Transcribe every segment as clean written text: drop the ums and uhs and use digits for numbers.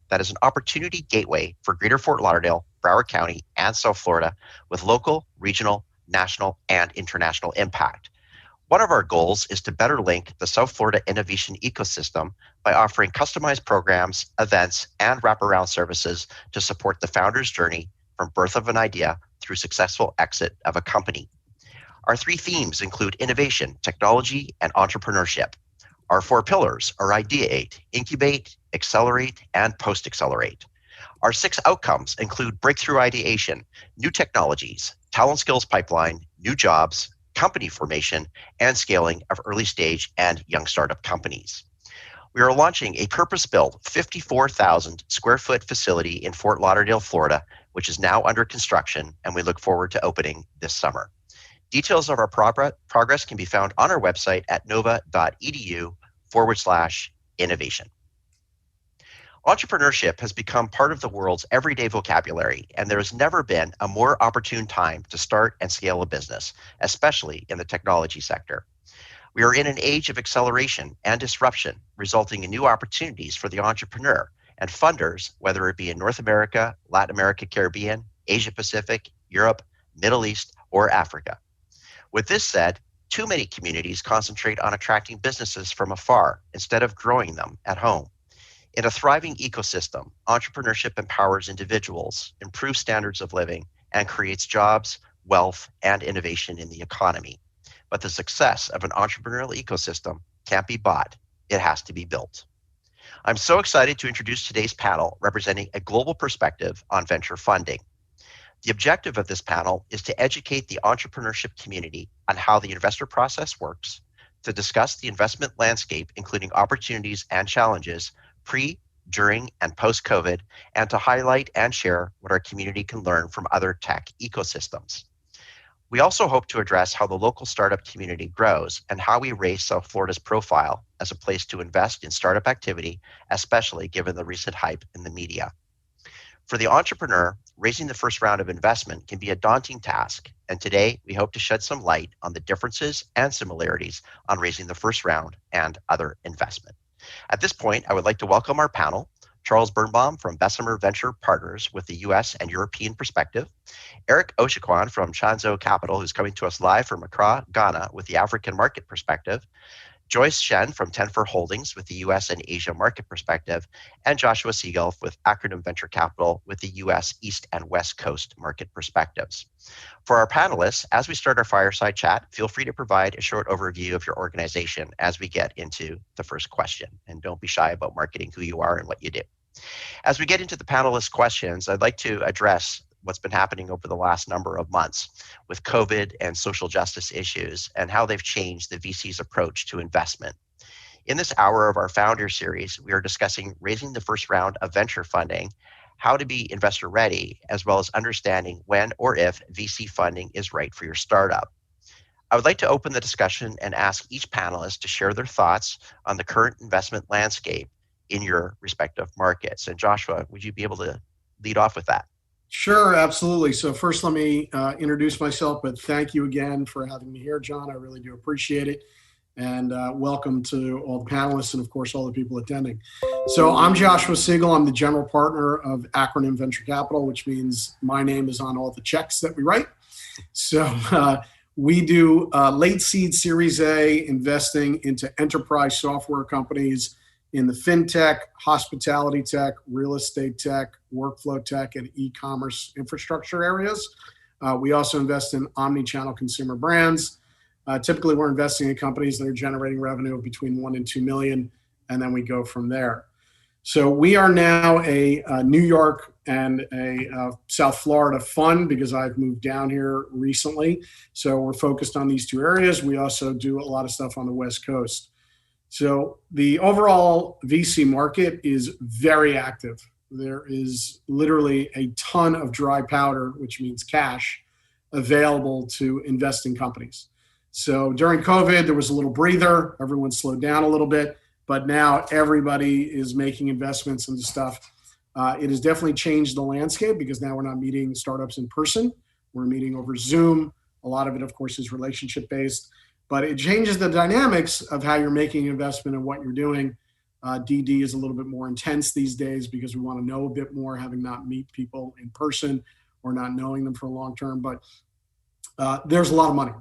that is an opportunity gateway for Greater Fort Lauderdale, Broward County, and South Florida with local, regional, national, and international impact. One of our goals is to better link the South Florida innovation ecosystem by offering customized programs, events, and wraparound services to support the founder's journey from birth of an idea through successful exit of a company. Our 3 themes include innovation, technology, and entrepreneurship. Our 4 pillars are ideate, incubate, accelerate, and post-accelerate. Our 6 outcomes include breakthrough ideation, new technologies, talent skills pipeline, new jobs, company formation, and scaling of early stage and young startup companies. We are launching a purpose-built 54,000 square foot facility in Fort Lauderdale, Florida, which is now under construction, and we look forward to opening this summer. Details of our progress can be found on our website at nova.edu/innovation. Entrepreneurship has become part of the world's everyday vocabulary, and there has never been a more opportune time to start and scale a business, especially in the technology sector. We are in an age of acceleration and disruption, resulting in new opportunities for the entrepreneur and funders, whether it be in North America, Latin America, Caribbean, Asia Pacific, Europe, Middle East, or Africa. With this said, too many communities concentrate on attracting businesses from afar instead of growing them at home. In a thriving ecosystem, entrepreneurship empowers individuals, improves standards of living, and creates jobs, wealth, and innovation in the economy. But the success of an entrepreneurial ecosystem can't be bought. It has to be built. I'm so excited to introduce today's panel representing a global perspective on venture funding. The objective of this panel is to educate the entrepreneurship community on how the investor process works, to discuss the investment landscape, including opportunities and challenges pre, during, and post-COVID, and to highlight and share what our community can learn from other tech ecosystems. We also hope to address how the local startup community grows and how we raise South Florida's profile as a place to invest in startup activity, especially given the recent hype in the media. For the entrepreneur, raising the first round of investment can be a daunting task, and today we hope to shed some light on the differences and similarities on raising the first round and other investment. At this point, I would like to welcome our panel, Charles Birbaum from Bessmer Venture Partners with the US and European perspective, Eric Osiakwan from Chanzo Capital, who's coming to us live from Accra, Ghana with the African market perspective, Joyce Shen from Tenfore Holdings with the US and Asia market perspective, and Joshua Siegel with Acronym Venture Capital with the US East and West Coast market perspectives. For our panelists, as we start our fireside chat, feel free to provide a short overview of your organization as we get into the first question. And don't be shy about marketing who you are and what you do. As we get into the panelist questions, I'd like to address what's been happening over the last number of months with COVID and social justice issues and how they've changed the VC's approach to investment. In this hour of our Founder Series, we are discussing raising the first round of venture funding, how to be investor ready, as well as understanding when or if VC funding is right for your startup. I would like to open the discussion and ask each panelist to share their thoughts on the current investment landscape in your respective markets. And Joshua, would you be able to lead off with that? Sure, absolutely. So first, let me introduce myself, but thank you again for having me here, John. I really do appreciate it. And welcome to all the panelists and, of course, all the people attending. So I'm Joshua Siegel. I'm the general partner of Acronym Venture Capital, which means my name is on all the checks that we write. So we do late seed Series A investing into enterprise software companies in the fintech, hospitality tech, real estate tech, workflow tech, and e-commerce infrastructure areas. We also invest in omni-channel consumer brands. Typically, we're investing in companies that are generating revenue of between 1 and 2 million, and then we go from there. So we are now a New York and a South Florida fund because I've moved down here recently. So we're focused on these 2 areas. We also do a lot of stuff on the West Coast. So the overall VC market is very active. There is literally a ton of dry powder, which means cash, available to invest in companies. So during COVID, there was a little breather. Everyone slowed down a little bit, but now everybody is making investments into stuff. It has definitely changed the landscape because now we're not meeting startups in person. We're meeting over Zoom. A lot of it, of course, is relationship-based. But it changes the dynamics of how you're making an investment and what you're doing. DD is a little bit more intense these days because we want to know a bit more, having not meet people in person or not knowing them for a long term. But there's a lot of money.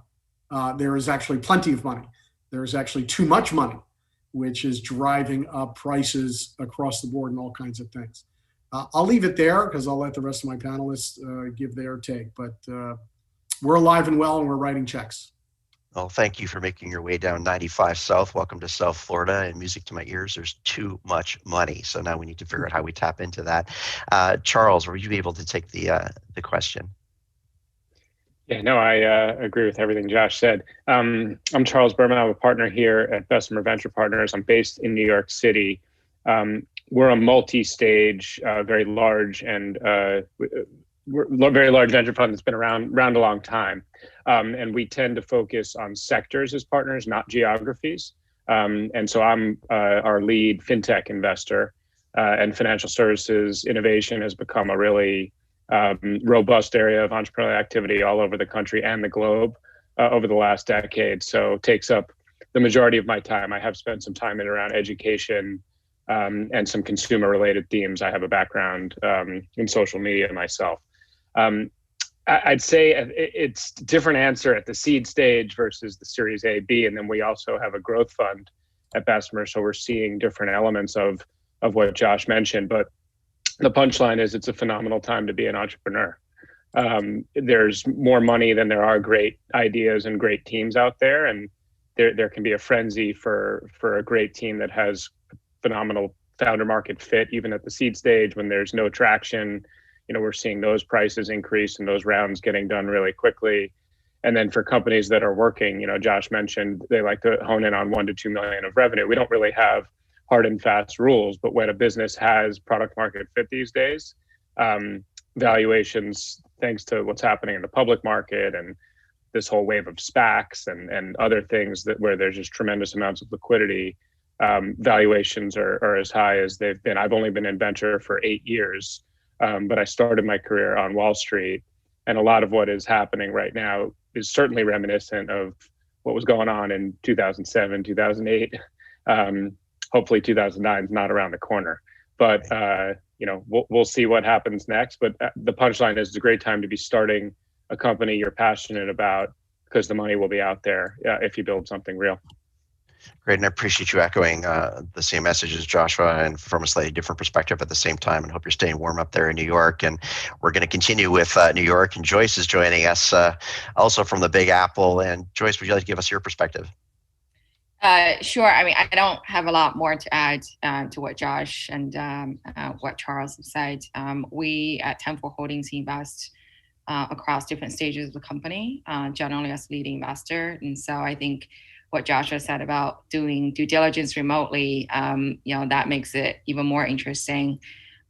There is actually plenty of money. There's actually too much money, which is driving up prices across the board and all kinds of things. I'll leave it there because I'll let the rest of my panelists give their take. But we're alive and well, and we're writing checks. Well, thank you for making your way down 95 South. Welcome to South Florida, and music to my ears. There's too much money, so now we need to figure out how we tap into that. Charles, were you able to take the question? Yeah, no, I agree with everything Josh said. I'm Charles Birbaum. I'm a partner here at Bessmer Venture Partners. I'm based in New York City. We're a multi-stage, very large and very large venture fund that's been around a long time. And we tend to focus on sectors as partners, not geographies. And so I'm our lead fintech investor, and financial services innovation has become a really robust area of entrepreneurial activity all over the country and the globe over the last decade. So it takes up the majority of my time. I have spent some time in around education and some consumer related themes. I have a background in social media myself. I'd say it's a different answer at the seed stage versus the Series A, B, and then we also have a growth fund at Bessmer, so we're seeing different elements of what Josh mentioned. But the punchline is it's a phenomenal time to be an entrepreneur. There's more money than there are great ideas and great teams out there, and there can be a frenzy for a great team that has phenomenal founder market fit, even at the seed stage when there's no traction. We're seeing those prices increase and those rounds getting done really quickly. And then for companies that are working, Josh mentioned they like to hone in on 1 to 2 million of revenue. We don't really have hard and fast rules, but when a business has product market fit these days, valuations, thanks to what's happening in the public market and this whole wave of SPACs and other things where there's just tremendous amounts of liquidity, valuations are as high as they've been. I've only been in venture for 8 years. But I started my career on Wall Street, and a lot of what is happening right now is certainly reminiscent of what was going on in 2007, 2008. Hopefully 2009 is not around the corner, but we'll see what happens next. But the punchline is it's a great time to be starting a company you're passionate about because the money will be out there if you build something real. Great, and I appreciate you echoing the same message as Joshua, and from a slightly different perspective at the same time, and hope you're staying warm up there in New York. And we're going to continue with New York, and Joyce is joining us also from the Big Apple. And Joyce, would you like to give us your perspective? Sure. I mean, I don't have a lot more to add to what Josh and what Charles have said. We at Tenfore Holdings invest across different stages of the company, generally as leading investor. And so I think what Joshua said about doing due diligence remotely, that makes it even more interesting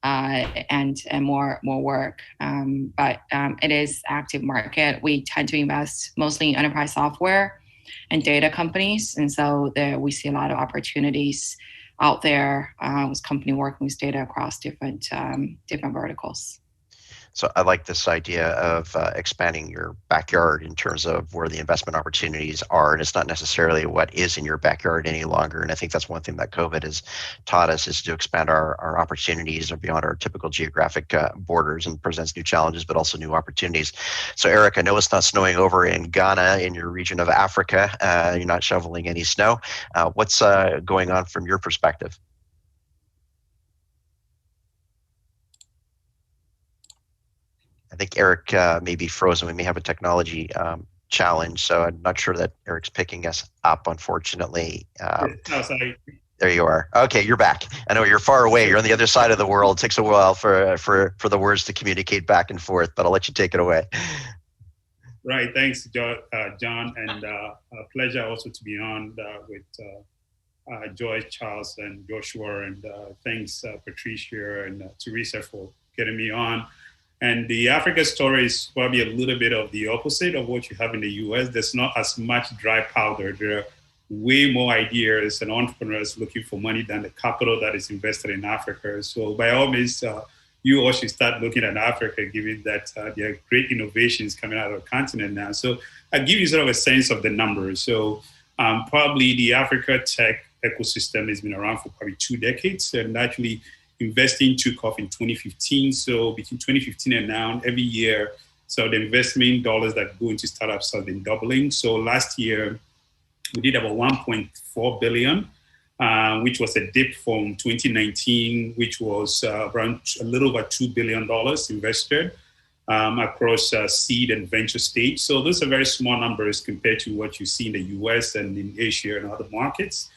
and more work. But it is active market. We tend to invest mostly in enterprise software and data companies, and so we see a lot of opportunities out there with company working with data across different verticals. So I like this idea of expanding your backyard in terms of where the investment opportunities are, and it's not necessarily what is in your backyard any longer. And I think that's one thing that COVID has taught us, is to expand our opportunities beyond our typical geographic borders, and presents new challenges, but also new opportunities. So Eric, I know it's not snowing over in Ghana, in your region of Africa. You're not shoveling any snow. What's going on from your perspective? I think Eric may be frozen. We may have a technology challenge, so I'm not sure that Eric's picking us up, unfortunately. Sorry. There you are. Okay, you're back. I know you're far away. You're on the other side of the world. It takes a while for the words to communicate back and forth, but I'll let you take it away. Right. Thanks, John, and a pleasure also to be on with Joyce, Charles, and Joshua, and thanks Patricia and Teresa for getting me on. And the Africa story is probably a little bit of the opposite of what you have in the US. There's not as much dry powder. There are way more ideas and entrepreneurs looking for money than the capital that is invested in Africa. So by all means, you all should start looking at Africa, given that there are great innovations coming out of the continent now. So I'll give you sort of a sense of the numbers. So probably the Africa tech ecosystem has been around for probably 2 decades, and actually investing took off in 2015. So between 2015 and now, every year, so the investment dollars that go into startups have been doubling. So last year, we did about 1.4 billion, which was a dip from 2019, which was around a little over $2 billion invested across seed and venture stage. So those are very small numbers compared to what you see in the US and in Asia and other markets.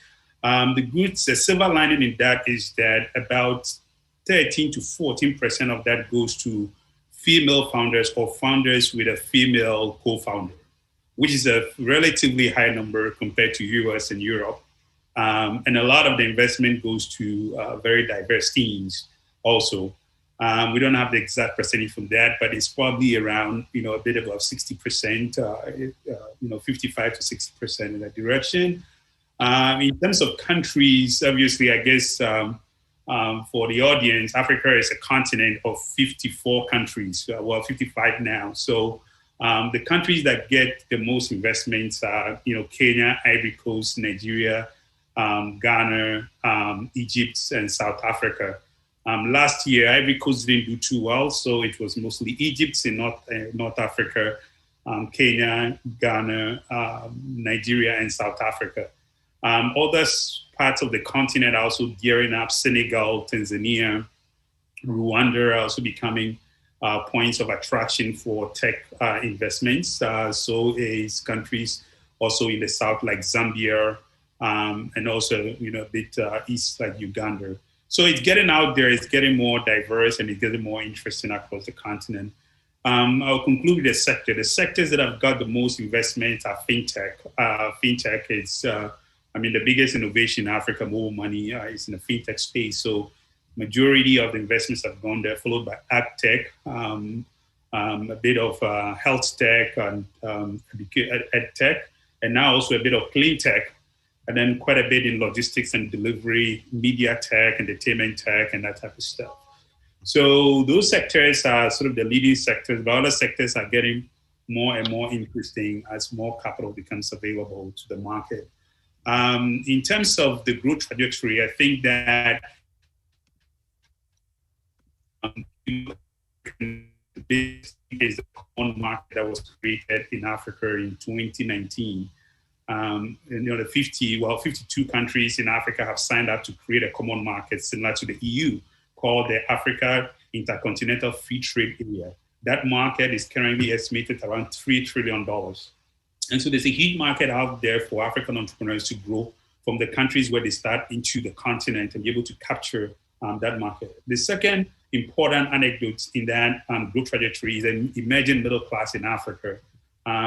The silver lining in that is that about 13 to 14% of that goes to female founders or founders with a female co-founder, which is a relatively high number compared to US and Europe. And a lot of the investment goes to very diverse teams also. We don't have the exact percentage from that, but it's probably around, a bit above 60%, 55 to 60% in that direction. In terms of countries, obviously, I guess for the audience, Africa is a continent of 54 countries, 55 now. So the countries that get the most investments are, Kenya, Ivory Coast, Nigeria, Ghana, Egypt, and South Africa. Last year, Ivory Coast didn't do too well, so it was mostly Egypt in North Africa, Kenya, Ghana, Nigeria, and South Africa. Other parts of the continent are also gearing up. Senegal, Tanzania, Rwanda are also becoming points of attraction for tech investments. So is countries also in the south like Zambia, and also a bit east like Uganda. So it's getting out there, it's getting more diverse, and it's getting more interesting across the continent. I'll conclude with the sector. The sectors that have got the most investment are fintech. Fintech is, the biggest innovation in Africa, mobile money, is in the fintech space. So majority of the investments have gone there, followed by ag tech, a bit of health tech and ed tech, and now also a bit of clean tech, and then quite a bit in logistics and delivery, media tech, entertainment tech, and that type of stuff. So those sectors are sort of the leading sectors, but other sectors are getting more and more interesting as more capital becomes available to the market. In terms of the growth trajectory, I think that this is the common market that was created in Africa in 2019. And the 52 countries in Africa have signed up to create a common market similar to the EU called the Africa Intercontinental Free Trade Area. That market is currently estimated around $3 trillion. And so there's a huge market out there for African entrepreneurs to grow from the countries where they start into the continent and be able to capture that market. The second important anecdote in that growth trajectory is an emerging middle class in Africa,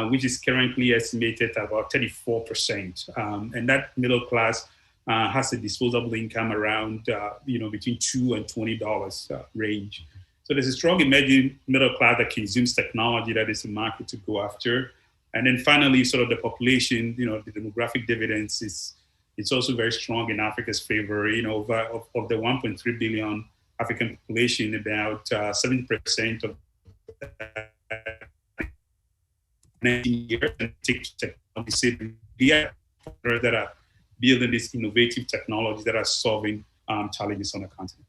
which is currently estimated at about 34%. And that middle class has a disposable income around between $2 and $20 range. So there's a strong emerging middle class that consumes technology that is a market to go after. And then finally, sort of the population, the demographic dividends it's also very strong in Africa's favor. Of the 1.3 billion African population, about 70% of 19 years and technology that are building these innovative technologies that are solving challenges on the continent.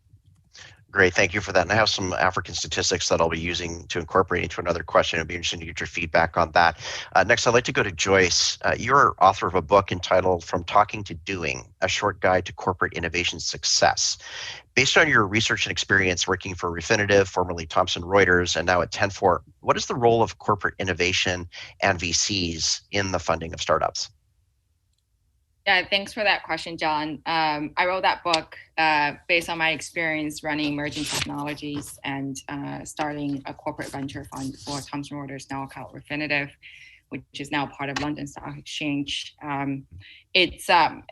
Great, thank you for that. And I have some African statistics that I'll be using to incorporate into another question. It'd be interesting to get your feedback on that. Next, I'd like to go to Joyce. You're author of a book entitled From Talking to Doing, A Short Guide to Corporate Innovation Success. Based on your research and experience working for Refinitiv, formerly Thomson Reuters, and now at Tenfore, what is the role of corporate innovation and VCs in the funding of startups? Yeah, thanks for that question, John. I wrote that book based on my experience running emerging technologies and starting a corporate venture fund for Thomson Reuters, now called Refinitiv, which is now part of London Stock Exchange. It's, from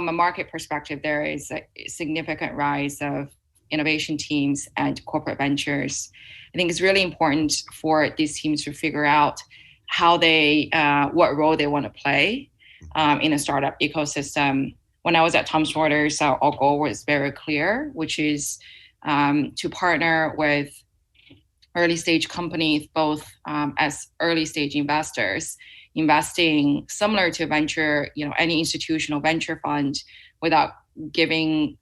a market perspective, there is a significant rise of innovation teams and corporate ventures. I think it's really important for these teams to figure out how what role they want to play in a startup ecosystem. When I was at Thomson Reuters, our goal was very clear, which is to partner with early stage companies, both as early stage investors, investing similar to venture, any institutional venture fund, without giving,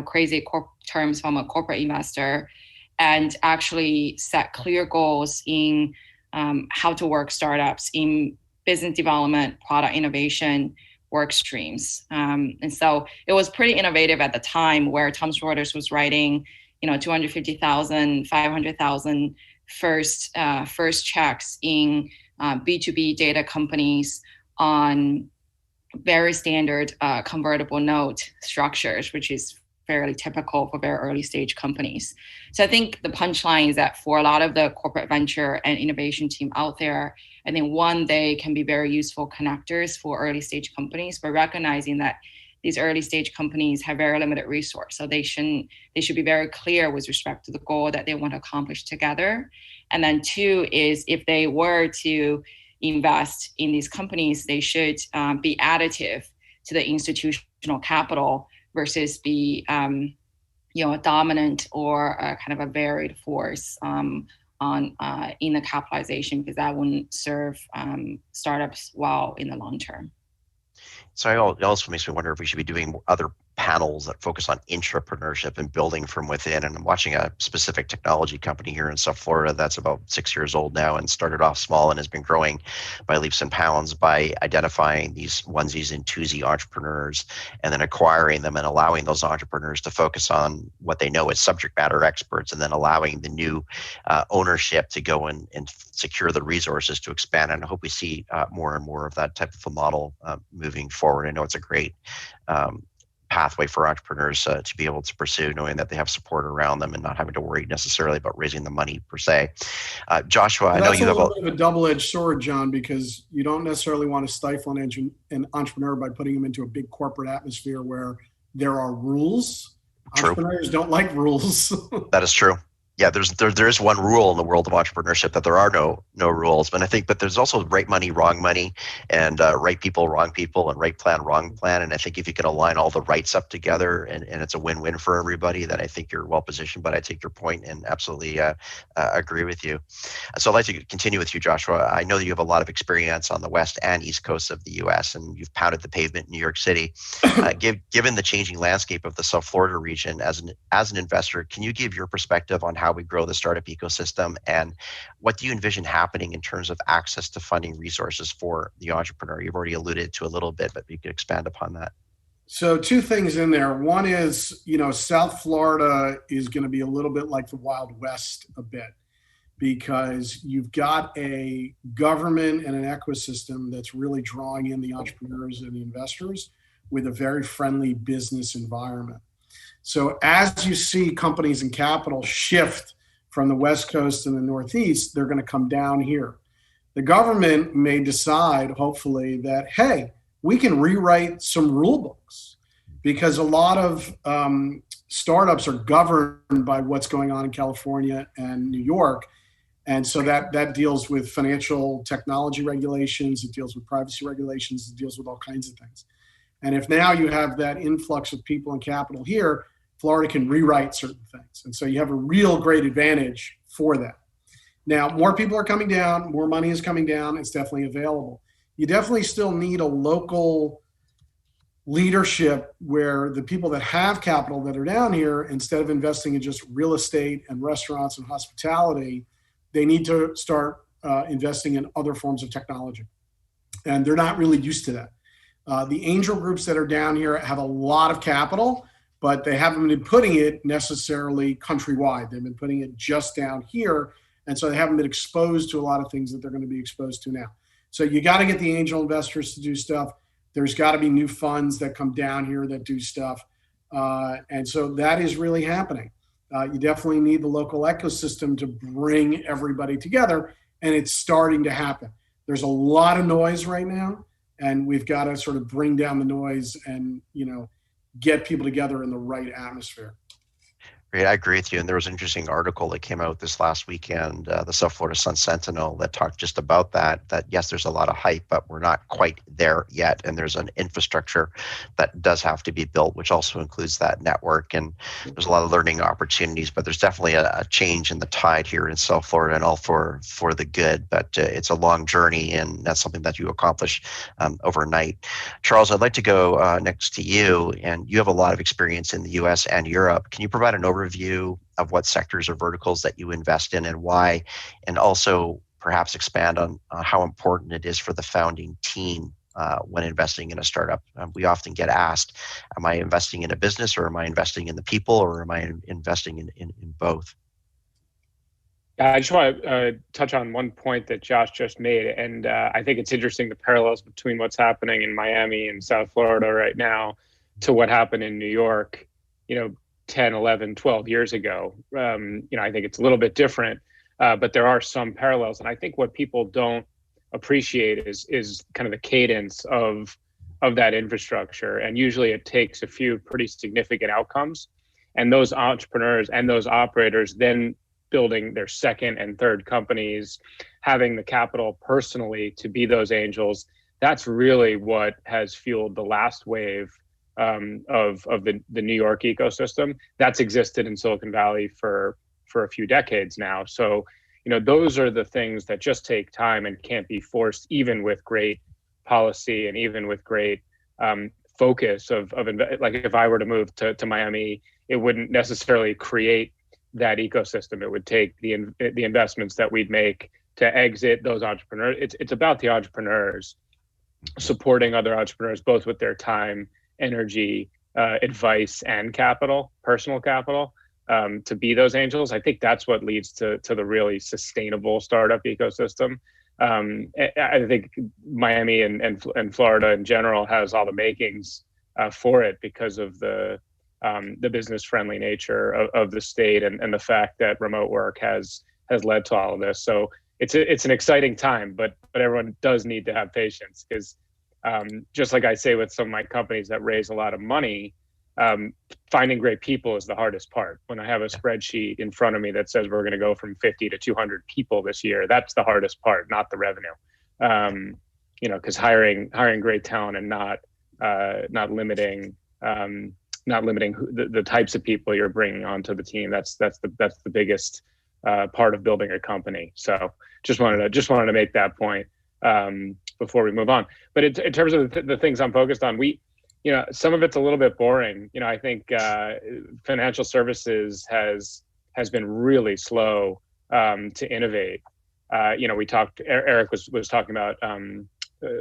crazy terms from a corporate investor, and actually set clear goals in how to work startups in business development, product innovation, work streams. And so it was pretty innovative at the time, where Thomson Reuters was writing, 250,000, 500,000 first checks in B2B data companies on very standard convertible note structures, which is fairly typical for very early stage companies. So I think the punchline is that for a lot of the corporate venture and innovation team out there, I think one, they can be very useful connectors for early stage companies, but recognizing that these early stage companies have very limited resource. So they should be very clear with respect to the goal that they want to accomplish together. And then two is, if they were to invest in these companies, they should be additive to the institutional capital versus be a dominant or a kind of a varied force in the capitalization, because that wouldn't serve startups well in the long term. So it also makes me wonder if we should be doing other panels that focus on intrapreneurship and building from within. And I'm watching a specific technology company here in South Florida that's about 6 years old now and started off small and has been growing by leaps and bounds by identifying these onesies and twosie entrepreneurs and then acquiring them and allowing those entrepreneurs to focus on what they know as subject matter experts, and then allowing the new ownership to go and secure the resources to expand. And I hope we see more and more of that type of a model moving forward. I know it's a great pathway for entrepreneurs to be able to pursue, knowing that they have support around them and not having to worry necessarily about raising the money per se. Joshua, I know you have a little bit of a double-edged sword, John, because you don't necessarily want to stifle an entrepreneur by putting them into a big corporate atmosphere where there are rules. True. Entrepreneurs don't like rules. That is true. Yeah, there is one rule in the world of entrepreneurship, that there are no rules. But there's also right money, wrong money, and right people, wrong people, and right plan, wrong plan. And I think if you can align all the rights up together and it's a win-win for everybody, then I think you're well positioned. But I take your point and absolutely agree with you. So I'd like to continue with you, Joshua. I know that you have a lot of experience on the West and East Coast of the U.S., and you've pounded the pavement in New York City. Given the changing landscape of the South Florida region, as an investor, can you give your perspective on how we grow the startup ecosystem, and what do you envision happening in terms of access to funding resources for the entrepreneur? You've already alluded to a little bit, but you could expand upon that. So two things in there. One is, South Florida is going to be a little bit like the Wild West a bit, because you've got a government and an ecosystem that's really drawing in the entrepreneurs and the investors with a very friendly business environment. So as you see companies and capital shift from the West Coast and the Northeast, they're going to come down here. The government may decide, hopefully, that, hey, we can rewrite some rule books, because a lot of startups are governed by what's going on in California and New York. And so that deals with financial technology regulations, it deals with privacy regulations, it deals with all kinds of things. And if now you have that influx of people and capital here, Florida can rewrite certain things. And so you have a real great advantage for that. Now, more people are coming down, more money is coming down, it's definitely available. You definitely still need a local leadership where the people that have capital that are down here, instead of investing in just real estate and restaurants and hospitality, they need to start investing in other forms of technology. And they're not really used to that. The angel groups that are down here have a lot of capital, but they haven't been putting it necessarily countrywide. They've been putting it just down here. And so they haven't been exposed to a lot of things that they're going to be exposed to now. So you got to get the angel investors to do stuff. There's got to be new funds that come down here that do stuff. And so that is really happening. You definitely need the local ecosystem to bring everybody together, and it's starting to happen. There's a lot of noise right now, and we've got to sort of bring down the noise and, get people together in the right atmosphere. Great, I agree with you. And there was an interesting article that came out this last weekend, the South Florida Sun Sentinel, that talked just about that yes, there's a lot of hype, but we're not quite there yet. And there's an infrastructure that does have to be built, which also includes that network. And there's a lot of learning opportunities, but there's definitely a change in the tide here in South Florida, and all for the good. But it's a long journey, and that's something that you accomplish overnight. Charles, I'd like to go next to you, and you have a lot of experience in the US and Europe. Can you provide an overview of what sectors or verticals that you invest in and why, and also perhaps expand on how important it is for the founding team when investing in a startup? We often get asked, am I investing in a business, or am I investing in the people, or am I investing in both? I just want to touch on one point that Josh just made, and I think it's interesting, the parallels between what's happening in Miami and South Florida right now to what happened in New York, 10, 11, 12 years ago. I think it's a little bit different, but there are some parallels. And I think what people don't appreciate is kind of the cadence of that infrastructure. And usually it takes a few pretty significant outcomes, and those entrepreneurs and those operators then building their second and third companies, having the capital personally to be those angels. That's really what has fueled the last wave of the New York ecosystem that's existed in Silicon Valley for a few decades now. So, those are the things that just take time and can't be forced, even with great policy and even with great focus like if I were to move to Miami, it wouldn't necessarily create that ecosystem. It would take the investments that we'd make to exit those entrepreneurs. It's about the entrepreneurs supporting other entrepreneurs, both with their time, energy, advice, and capital, personal capital, to be those angels. I think that's what leads to the really sustainable startup ecosystem. I think Miami and Florida in general has all the makings for it because of the business-friendly nature of the state and the fact that remote work has led to all of this. So it's an exciting time, but everyone does need to have patience, because just like I say with some of my companies that raise a lot of money, finding great people is the hardest part. When I have a spreadsheet in front of me that says we're going to go from 50 to 200 people this year, that's the hardest part, not the revenue. Because hiring great talent and not limiting the types of people you're bringing onto the team, that's the biggest part of building a company. So just wanted to make that point before we move on. But in terms of the things I'm focused on, some of it's a little bit boring. I think financial services has been really slow to innovate. Eric was talking about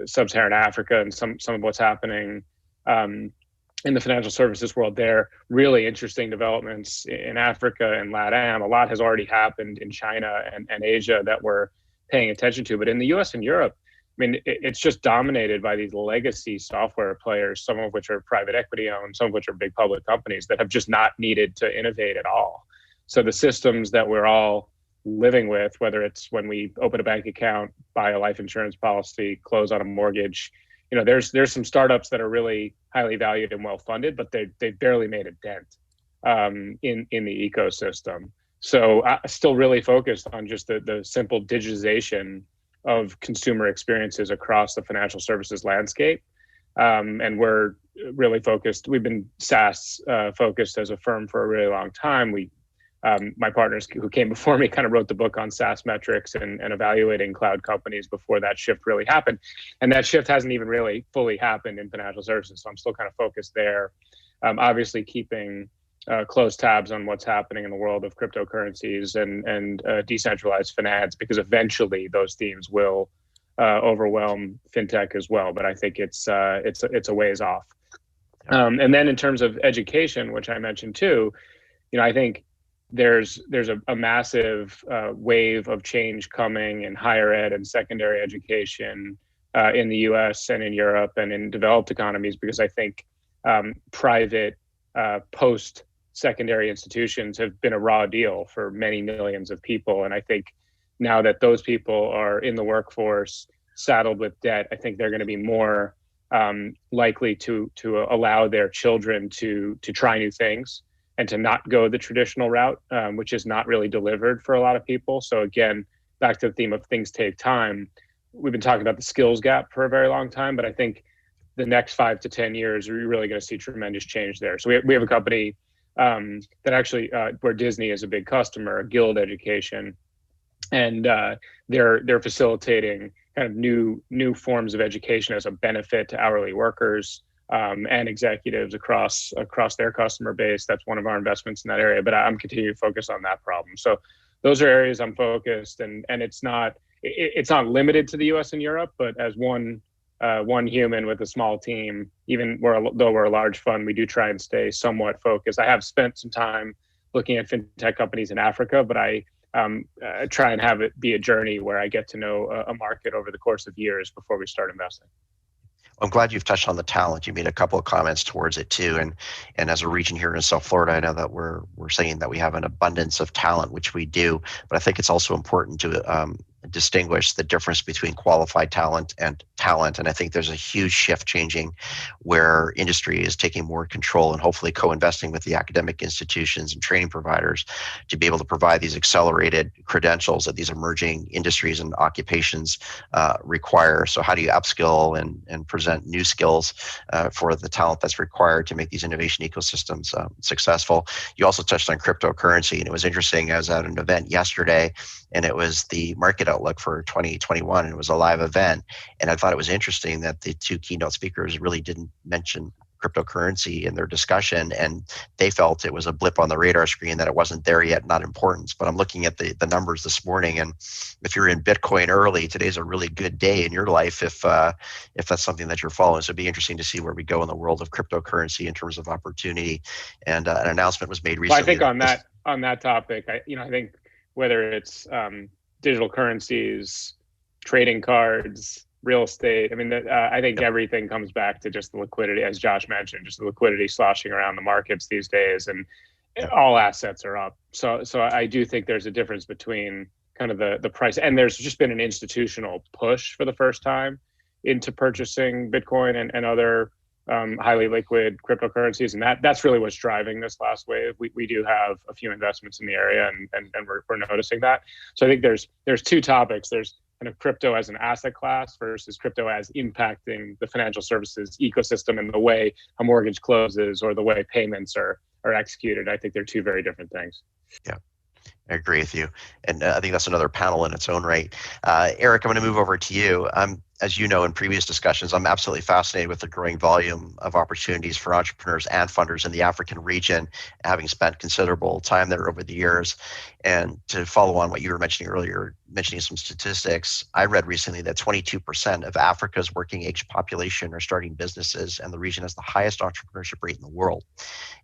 sub-Saharan Africa and some of what's happening in the financial services world there. Really interesting developments in Africa and LATAM. A lot has already happened in China and Asia that we're paying attention to. But in the US and Europe, it's just dominated by these legacy software players, some of which are private equity owned, some of which are big public companies that have just not needed to innovate at all. So the systems that we're all living with, whether it's when we open a bank account, buy a life insurance policy, close on a mortgage, there's some startups that are really highly valued and well funded, but they've barely made a dent in the ecosystem. So still really focused on just the simple digitization of consumer experiences across the financial services landscape. And we're really focused. We've been SaaS focused as a firm for a really long time. My partners who came before me kind of wrote the book on SaaS metrics and evaluating cloud companies before that shift really happened. And that shift hasn't even really fully happened in financial services. So I'm still kind of focused there. Obviously keeping close tabs on what's happening in the world of cryptocurrencies and decentralized finance, because eventually those themes will overwhelm fintech as well. But I think it's a ways off. And then in terms of education, which I mentioned too, I think there's a massive wave of change coming in higher ed and secondary education in the US and in Europe and in developed economies, because I think private post-secondary institutions have been a raw deal for many millions of people. And I think now that those people are in the workforce, saddled with debt, I think they're going to be more likely to allow their children to try new things and to not go the traditional route, which is not really delivered for a lot of people. So again, back to the theme of things take time. We've been talking about the skills gap for a very long time, but I think the next 5 to 10 years, we're really going to see tremendous change there. So we have a company that actually, where Disney is a big customer, Guild Education, and they're facilitating kind of new forms of education as a benefit to hourly workers and executives across their customer base. That's one of our investments in that area, but I'm continuing to focus on that problem. So those are areas I'm focused, and it's not limited to the US and Europe, but as one human with a small team, even though we're a large fund, we do try and stay somewhat focused. I have spent some time looking at fintech companies in Africa, but I try and have it be a journey where I get to know a market over the course of years before we start investing. I'm glad you've touched on the talent. You made a couple of comments towards it too, and as a region here in South Florida, I know that we're saying that we have an abundance of talent, which we do, but I think it's also important to distinguish the difference between qualified talent. And I think there's a huge shift changing where industry is taking more control and hopefully co-investing with the academic institutions and training providers to be able to provide these accelerated credentials that these emerging industries and occupations require. So how do you upskill and present new skills for the talent that's required to make these innovation ecosystems successful? You also touched on cryptocurrency, and it was interesting. I was at an event yesterday, and it was the market outlook for 2021, and it was a live event. And I thought it was interesting that the two keynote speakers really didn't mention cryptocurrency in their discussion, and they felt it was a blip on the radar screen, that it wasn't there yet, not importance. But I'm looking at the numbers this morning, and if you're in Bitcoin early, today's a really good day in your life if that's something that you're following. So it'd be interesting to see where we go in the world of cryptocurrency in terms of opportunity. And an announcement was made recently. Well, I think on that topic, I think whether it's digital currencies, trading cards, real estate. I mean, I think everything comes back to just the liquidity, as Josh mentioned, just the liquidity sloshing around the markets these days, and all assets are up. So I do think there's a difference between kind of the price, and there's just been an institutional push for the first time into purchasing Bitcoin and other highly liquid cryptocurrencies, and that's really what's driving this last wave. We do have a few investments in the area, and we're noticing that. So I think there's two topics. There's kind of crypto as an asset class versus crypto as impacting the financial services ecosystem and the way a mortgage closes or the way payments are executed. I think they're two very different things. Yeah, I agree with you. And I think that's another panel in its own right. Eric, I'm going to move over to you. As you know, in previous discussions, I'm absolutely fascinated with the growing volume of opportunities for entrepreneurs and funders in the African region, having spent considerable time there over the years. And to follow on what you were mentioning earlier, mentioning some statistics, I read recently that 22% of Africa's working age population are starting businesses, and the region has the highest entrepreneurship rate in the world.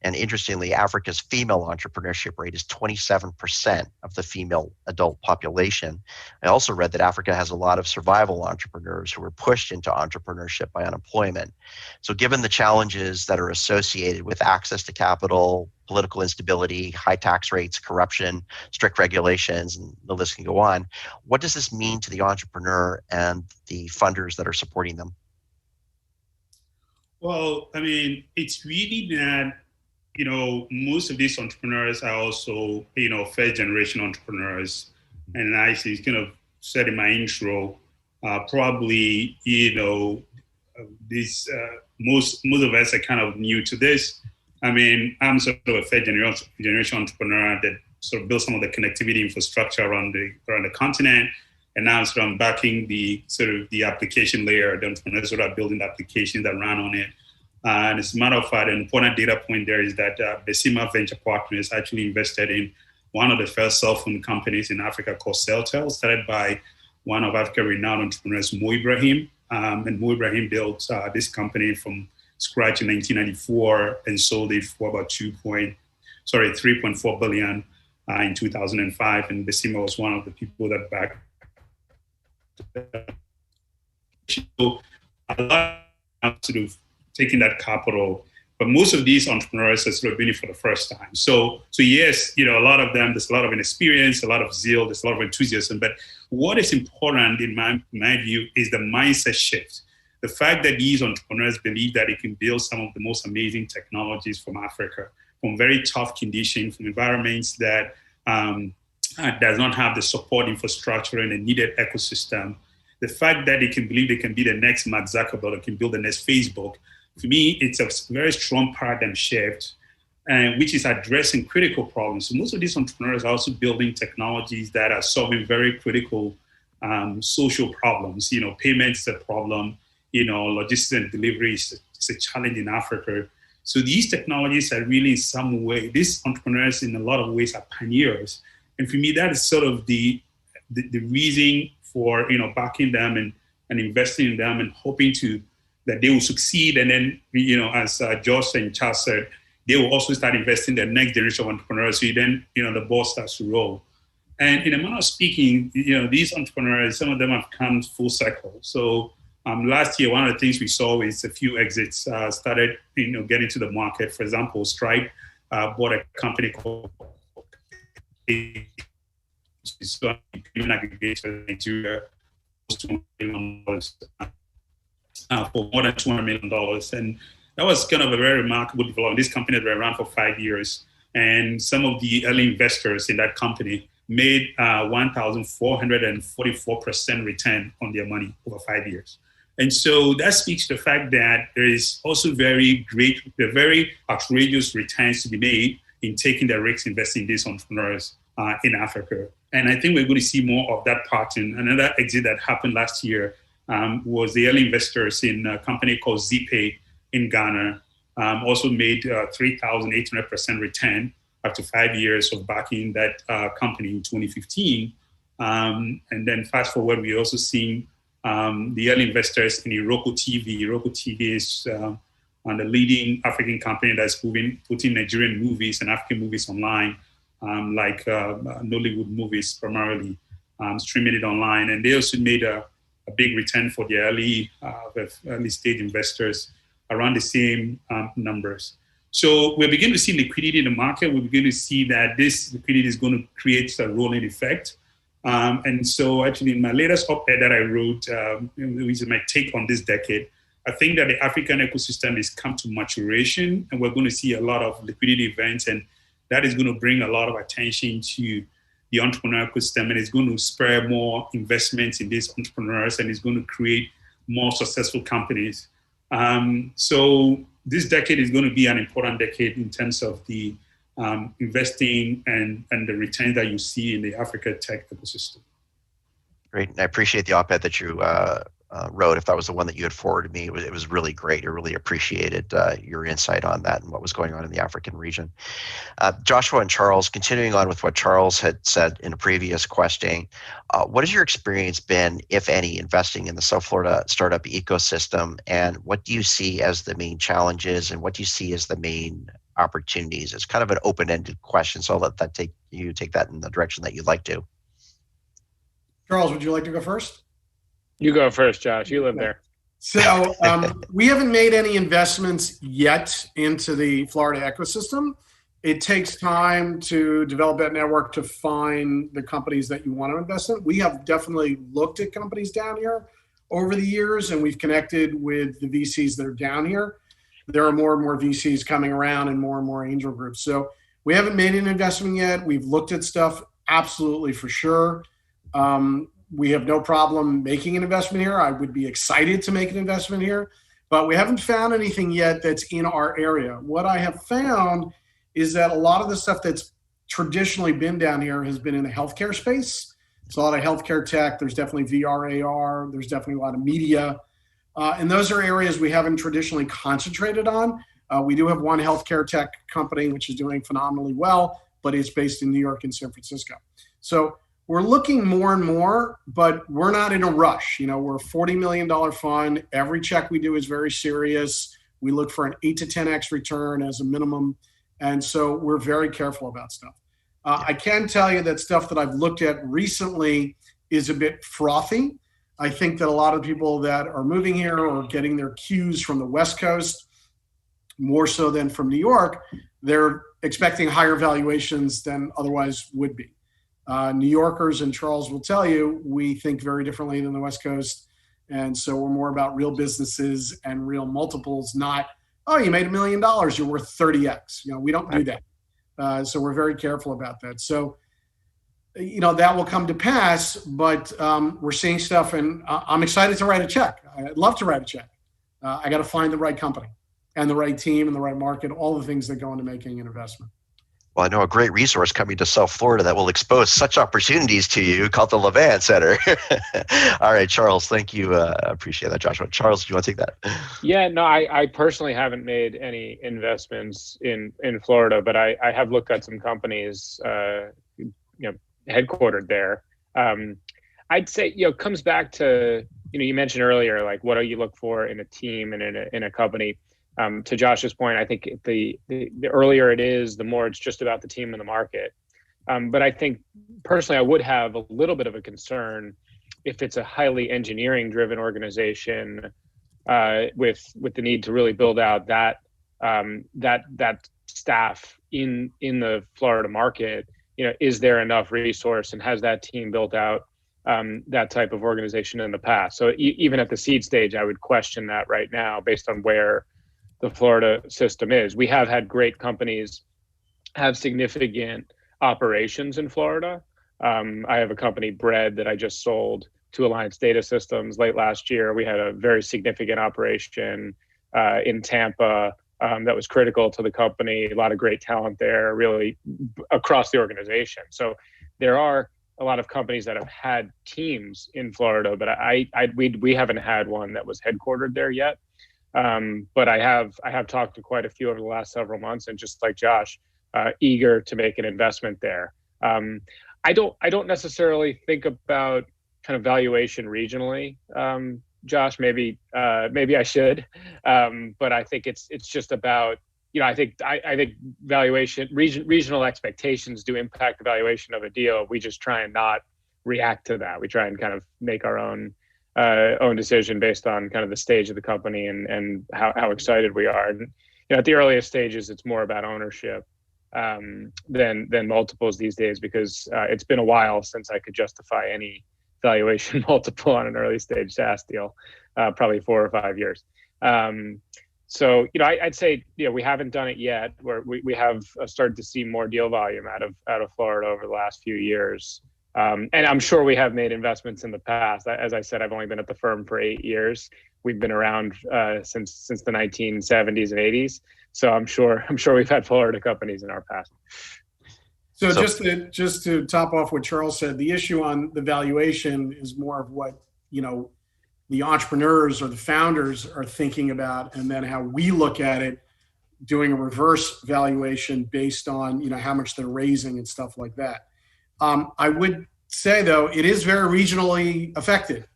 And interestingly, Africa's female entrepreneurship rate is 27% of the female adult population. I also read that Africa has a lot of survival entrepreneurs who were pushed into entrepreneurship by unemployment. So given the challenges that are associated with access to capital, political instability, high tax rates, corruption, strict regulations, and the list can go on, what does this mean to the entrepreneur and the funders that are supporting them? Well, I mean, it's really that, most of these entrepreneurs are also, first generation entrepreneurs. And I kind of said in my intro, probably, this most of us are kind of new to this. I mean, I'm sort of a third generation entrepreneur that sort of built some of the connectivity infrastructure around the continent, and now sort of backing the application layer. The entrepreneurs sort of building the applications that run on it. And as a matter of fact, an important data point there is that Bessmer Venture Partners actually invested in one of the first cell phone companies in Africa called Celtel, started by one of Africa's renowned entrepreneurs, Mo Ibrahim. And Mo Ibrahim built this company from scratch in 1994 and sold it for about 3.4 billion in 2005. And Bessmer was one of the people that backed. So a lot of sort of taking that capital, but most of these entrepreneurs are sort of doing it for the first time. So yes, a lot of them, there's a lot of inexperience, a lot of zeal, there's a lot of enthusiasm. But what is important in my view is the mindset shift. The fact that these entrepreneurs believe that they can build some of the most amazing technologies from Africa, from very tough conditions, from environments that does not have the support infrastructure and the needed ecosystem. The fact that they can believe they can be the next Mark Zuckerberg, or can build the next Facebook, for me, it's a very strong paradigm shift, which is addressing critical problems. So most of these entrepreneurs are also building technologies that are solving very critical social problems. Payments is a problem. Logistics and delivery is a challenge in Africa. So these technologies are really, in some way, these entrepreneurs in a lot of ways are pioneers. And for me, that is sort of the reason for backing them and investing in them and hoping that they will succeed. And then as Josh and Charles said, they will also start investing in the next generation of entrepreneurs. So then the ball starts to roll. And in a manner of speaking, these entrepreneurs, some of them have come full circle. So last year, one of the things we saw is a few exits started getting to the market. For example, Stripe bought a company called payment aggregator in Nigeria for more than $200 million. And that was kind of a very remarkable development. This company had been around for 5 years. And some of the early investors in that company made 1,444% return on their money over 5 years. And so that speaks to the fact that there is also very outrageous returns to be made in taking the risks, investing in these entrepreneurs in Africa. And I think we're going to see more of that pattern. Another exit that happened last year was the early investors in a company called ZPay in Ghana, also made 3,800% return after 5 years of backing that company in 2015. And then fast forward, we also seen the early investors in Iroko TV. Iroko TV is the leading African company that's putting Nigerian movies and African movies online, like Nollywood movies primarily, streaming it online. And they also made a big return for the early stage investors around the same numbers. So we're beginning to see liquidity in the market. We're beginning to see that this liquidity is going to create a rolling effect. And so actually in my latest op-ed that I wrote, which is my take on this decade, I think that the African ecosystem has come to maturation, and we're going to see a lot of liquidity events, and that is going to bring a lot of attention to the entrepreneur ecosystem, and it's going to spur more investments in these entrepreneurs, and it's going to create more successful companies. So this decade is going to be an important decade in terms of the investing and the returns that you see in the Africa tech ecosystem. Great. And I appreciate the op-ed that you wrote. If that was the one that you had forwarded me, it was really great. I really appreciated your insight on that and what was going on in the African region. Joshua and Charles, continuing on with what Charles had said in a previous question, what has your experience been, if any, investing in the South Florida startup ecosystem? And what do you see as the main challenges, and what do you see as the main opportunities? It's kind of an open-ended question, so I'll let that take that in the direction that you'd like to. Charles, would you like to go first? You go first, Josh. You live there. So we haven't made any investments yet into the Florida ecosystem. It takes time to develop that network to find the companies that you want to invest in. We have definitely looked at companies down here over the years, and we've connected with the VCs that are down here. There are more and more VCs coming around and more angel groups. So we haven't made an investment yet. We've looked at stuff, absolutely, for sure. We have no problem making an investment here. I would be excited to make an investment here, but we haven't found anything yet that's in our area. What I have found is that a lot of the stuff that's traditionally been down here has been in the healthcare space. It's a lot of healthcare tech. There's definitely VR, AR. There's definitely a lot of media. And those are areas we haven't traditionally concentrated on. We do have one healthcare tech company, which is doing phenomenally well, but it's based in New York and San Francisco. So we're looking more and more, but we're not in a rush. We're a $40 million fund. Every check we do is very serious. We look for an 8 to 10x return as a minimum. And so we're very careful about stuff. I can tell you that stuff that I've looked at recently is a bit frothy. I think that a lot of people that are moving here are getting their cues from the West Coast, more so than from New York. They're expecting higher valuations than otherwise would be. New Yorkers, and Charles will tell you, we think very differently than the West Coast. And so we're more about real businesses and real multiples, not oh, you made $1 million, you're worth 30x. We don't do that. So we're very careful about that. So, that will come to pass, but we're seeing stuff, and I'm excited to write a check. I'd love to write a check. I got to find the right company and the right team and the right market, all the things that go into making an investment. Well, I know a great resource coming to South Florida that will expose such opportunities to you called the Levan Center. All right, Charles, thank you. Appreciate that, Joshua. Charles, do you want to take that? Yeah, no, I personally haven't made any investments in Florida, but I have looked at some companies, headquartered there. I'd say, it comes back to, you mentioned earlier, like, what do you look for in a team and in a company? To Josh's point, I think the earlier it is, the more it's just about the team and the market. But I think personally, I would have a little bit of a concern if it's a highly engineering-driven organization with the need to really build out that staff in the Florida market. Is there enough resource, and has that team built out that type of organization in the past? So even at the seed stage, I would question that right now based on where the Florida system is. We have had great companies have significant operations in Florida. I have a company, Bread, that I just sold to Alliance Data Systems late last year. We had a very significant operation in Tampa that was critical to the company. A lot of great talent there, really across the organization. So there are a lot of companies that have had teams in Florida, but we haven't had one that was headquartered there yet. But I have talked to quite a few over the last several months, and just like Josh, eager to make an investment there. I don't necessarily think about kind of valuation regionally. Josh, maybe I should, but I think it's just about, I think valuation, regional expectations do impact the valuation of a deal. We just try and not react to that. We try and kind of make our own decision based on kind of the stage of the company and how excited we are. And at the earliest stages, it's more about ownership than multiples these days, because it's been a while since I could justify any valuation multiple on an early stage SaaS deal, probably 4 or 5 years. So I'd say we haven't done it yet. Where we have started to see more deal volume out of Florida over the last few years. And I'm sure we have made investments in the past. As I said, I've only been at the firm for 8 years. We've been around since the 1970s and 80s. So I'm sure we've had Florida companies in our past. So just to top off what Charles said, the issue on the valuation is more of what the entrepreneurs or the founders are thinking about, and then how we look at it, doing a reverse valuation based on how much they're raising and stuff like that. I would say, though, it is very regionally affected.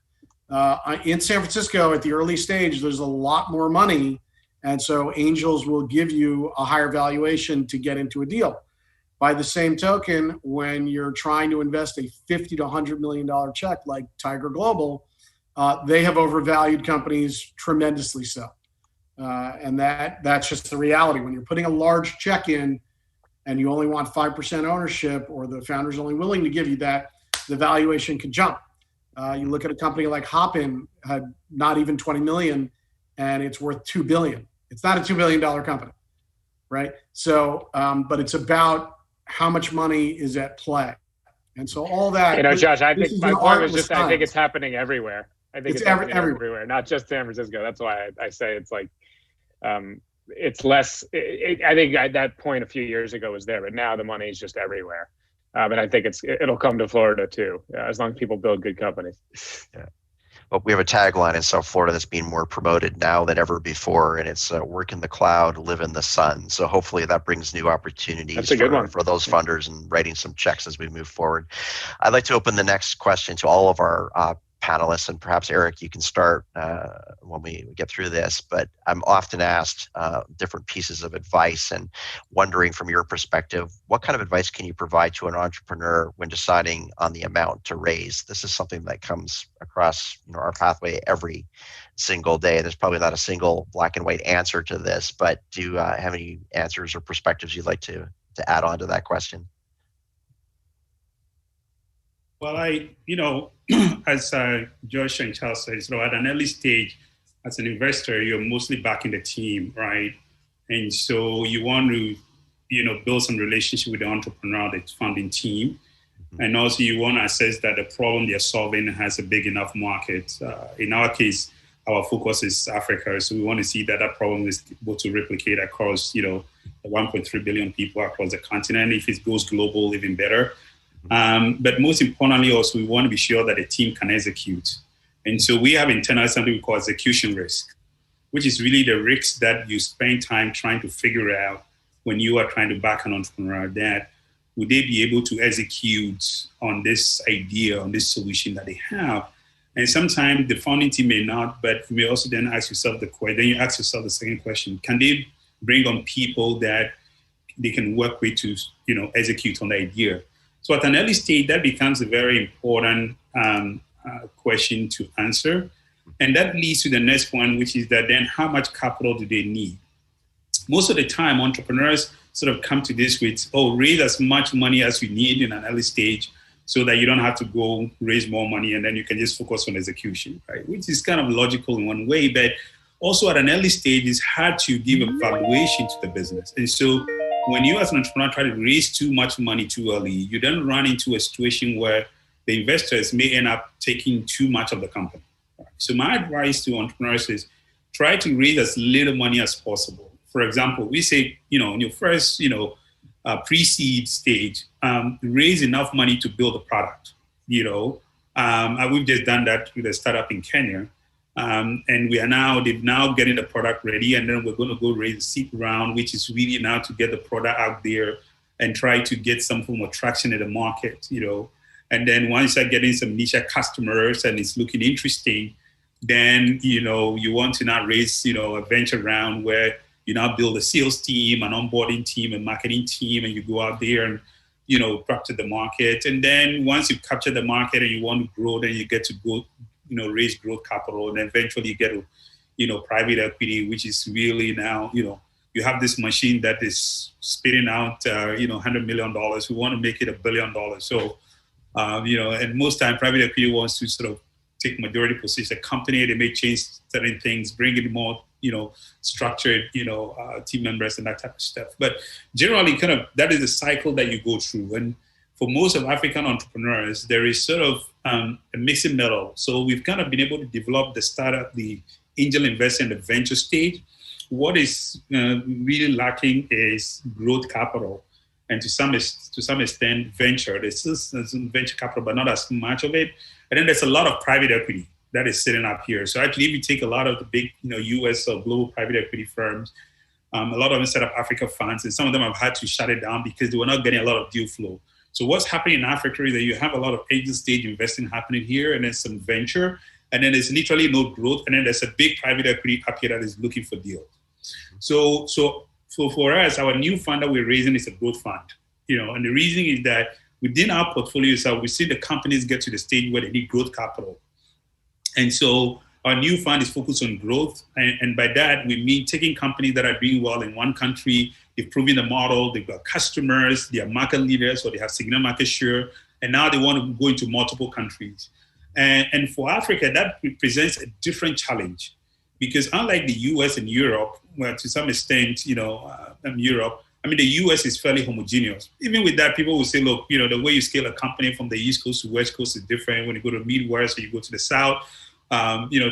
In San Francisco, at the early stage, there's a lot more money, and so angels will give you a higher valuation to get into a deal. By the same token, when you're trying to invest a $50 to $100 million check like Tiger Global, they have overvalued companies tremendously so. And that's just the reality. When you're putting a large check in and you only want 5% ownership, or the founder's only willing to give you that, the valuation can jump. You look at a company like Hopin, had not even 20 million, and it's worth $2 billion. It's not a $2 billion company, right? So, but it's about how much money is at play. And so all that. Josh, I think my point was just, I think it's happening everywhere. I think it's happening everywhere, not just San Francisco. That's why I say it's like, it's less. I think at that point a few years ago was there, but now the money is just everywhere. But I think it'll come to Florida too, as long as people build good companies. Yeah. Well, we have a tagline in South Florida that's being more promoted now than ever before, and it's work in the cloud, live in the sun. So hopefully that brings new opportunities for those funders and writing some checks as we move forward. I'd like to open the next question to all of our panelists, and perhaps Eric, you can start when we get through this, but I'm often asked different pieces of advice, and wondering from your perspective, what kind of advice can you provide to an entrepreneur when deciding on the amount to raise? This is something that comes across our pathway every single day. There's probably not a single black and white answer to this, but do you have any answers or perspectives you'd like to add on to that question? Well, as Joyce and Charles said, at an early stage, as an investor, you're mostly backing the team, right? And so you want to, build some relationship with the entrepreneur, the founding team. And also you want to assess that the problem they're solving has a big enough market. In our case, our focus is Africa. So we want to see that that problem is able to replicate across, the 1.3 billion people across the continent. If it goes global, even better. But most importantly, also, we want to be sure that the team can execute. And so we have internally something we call execution risk, which is really the risk that you spend time trying to figure out when you are trying to back an entrepreneur, that would they be able to execute on this idea, on this solution that they have? And sometimes the founding team may not, but you may also then ask yourself then you ask yourself the second question: can they bring on people that they can work with to, execute on the idea? So at an early stage, that becomes a very important question to answer. And that leads to the next point, which is that then how much capital do they need? Most of the time, entrepreneurs sort of come to this with, raise as much money as you need in an early stage so that you don't have to go raise more money and then you can just focus on execution, right? Which is kind of logical in one way, but also at an early stage, it's hard to give a valuation to the business. And so when you as an entrepreneur try to raise too much money too early, you then run into a situation where the investors may end up taking too much of the company. So my advice to entrepreneurs is try to raise as little money as possible. For example, we say, in your first, pre-seed stage, raise enough money to build a product, we've just done that with a startup in Kenya. And they've now getting the product ready. And then we're going to go raise a seed round, which is really now to get the product out there and try to get some form of traction in the market, And then once you're getting some niche customers and it's looking interesting, then, you want to now raise, a venture round where you now build a sales team, an onboarding team, a marketing team, and you go out there and, capture the market. And then once you capture the market and you want to grow, then you get to go, raise growth capital. And then eventually you get to, private equity, which is really now, you have this machine that is spitting out, $100 million. We want to make it $1 billion. So, and most time private equity wants to sort of take majority position. A company, they may change certain things, bring in more, structured, team members and that type of stuff. But generally, kind of that is the cycle that you go through. And for most of African entrepreneurs, there is sort of a mixing middle. So we've kind of been able to develop the startup, the angel investor, and the venture stage. What is really lacking is growth capital. And to some extent, venture. There's still some venture capital, but not as much of it. And then there's a lot of private equity that is sitting up here. So actually, if you take a lot of the big, US or global private equity firms, a lot of them set up Africa funds, and some of them have had to shut it down because they were not getting a lot of deal flow. So what's happening in Africa is that you have a lot of angel stage investing happening here, and then some venture, and then there's literally no growth, and then there's a big private equity up here that is looking for deals. So for us, our new fund that we're raising is a growth fund, and the reason is that within our portfolio, so we see the companies get to the stage where they need growth capital. And so our new fund is focused on growth. And by that, we mean taking companies that are doing well in one country, they've proven the model, they've got customers, they are market leaders, or they have significant market share, and now they want to go into multiple countries. And for Africa, that presents a different challenge, because unlike the US and Europe, well, to some extent, Europe, the US is fairly homogeneous. Even with that, people will say, look, the way you scale a company from the East Coast to West Coast is different. When you go to Midwest or you go to the South,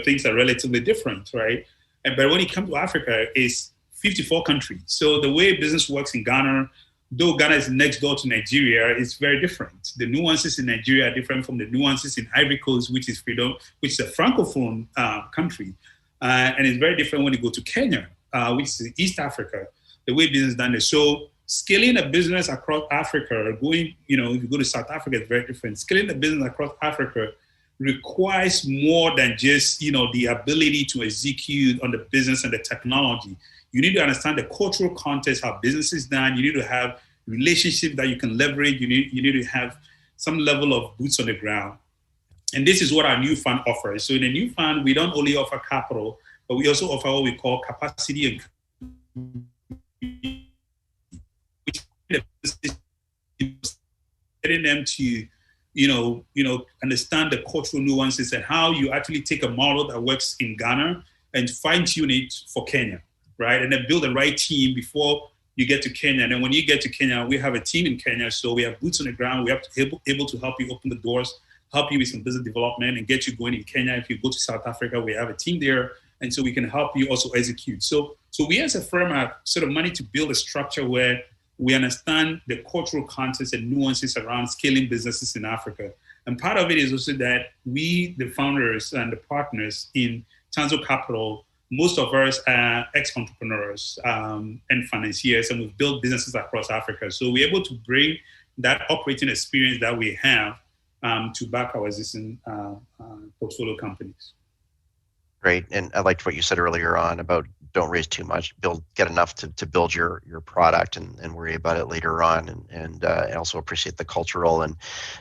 things are relatively different, right? But when it comes to Africa, it's 54 countries. So the way business works in Ghana, though Ghana is next door to Nigeria, it's very different. The nuances in Nigeria are different from the nuances in Ivory Coast, which is a francophone country. And it's very different when you go to Kenya, which is East Africa. The way business is done there. So scaling a business across Africa, if you go to South Africa, it's very different. Scaling a business across Africa requires more than just, the ability to execute on the business and the technology. You need to understand the cultural context, how business is done. You need to have relationships that you can leverage. You need to have some level of boots on the ground. And this is what our new fund offers. So in the new fund, we don't only offer capital, but we also offer what we call capacity and getting them to, understand the cultural nuances and how you actually take a model that works in Ghana and fine tune it for Kenya, right? And then build the right team before you get to Kenya. And then when you get to Kenya, we have a team in Kenya. So we have boots on the ground. We have to able to help you open the doors, help you with some business development and get you going in Kenya. If you go to South Africa, we have a team there. And so we can help you also execute. So we as a firm have sort of managed to build a structure where we understand the cultural context and nuances around scaling businesses in Africa. And part of it is also that we, the founders and the partners in Chanzo Capital, most of us are ex-entrepreneurs and financiers, and we've built businesses across Africa. So we're able to bring that operating experience that we have to back our existing portfolio companies. Great. And I liked what you said earlier on about don't raise too much, get enough to build your product and worry about it later on. And I also appreciate the cultural and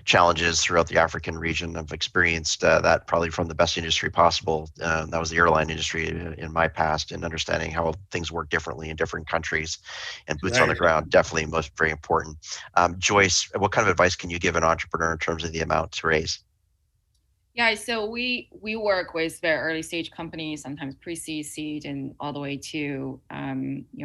challenges throughout the African region. I've experienced that probably from the best industry possible. That was the airline industry in my past, and understanding how things work differently in different countries, and boots on the ground, definitely very important. Joyce, what kind of advice can you give an entrepreneur in terms of the amount to raise? Yeah, so we work with very early stage companies, sometimes pre-seed, seed, and all the way to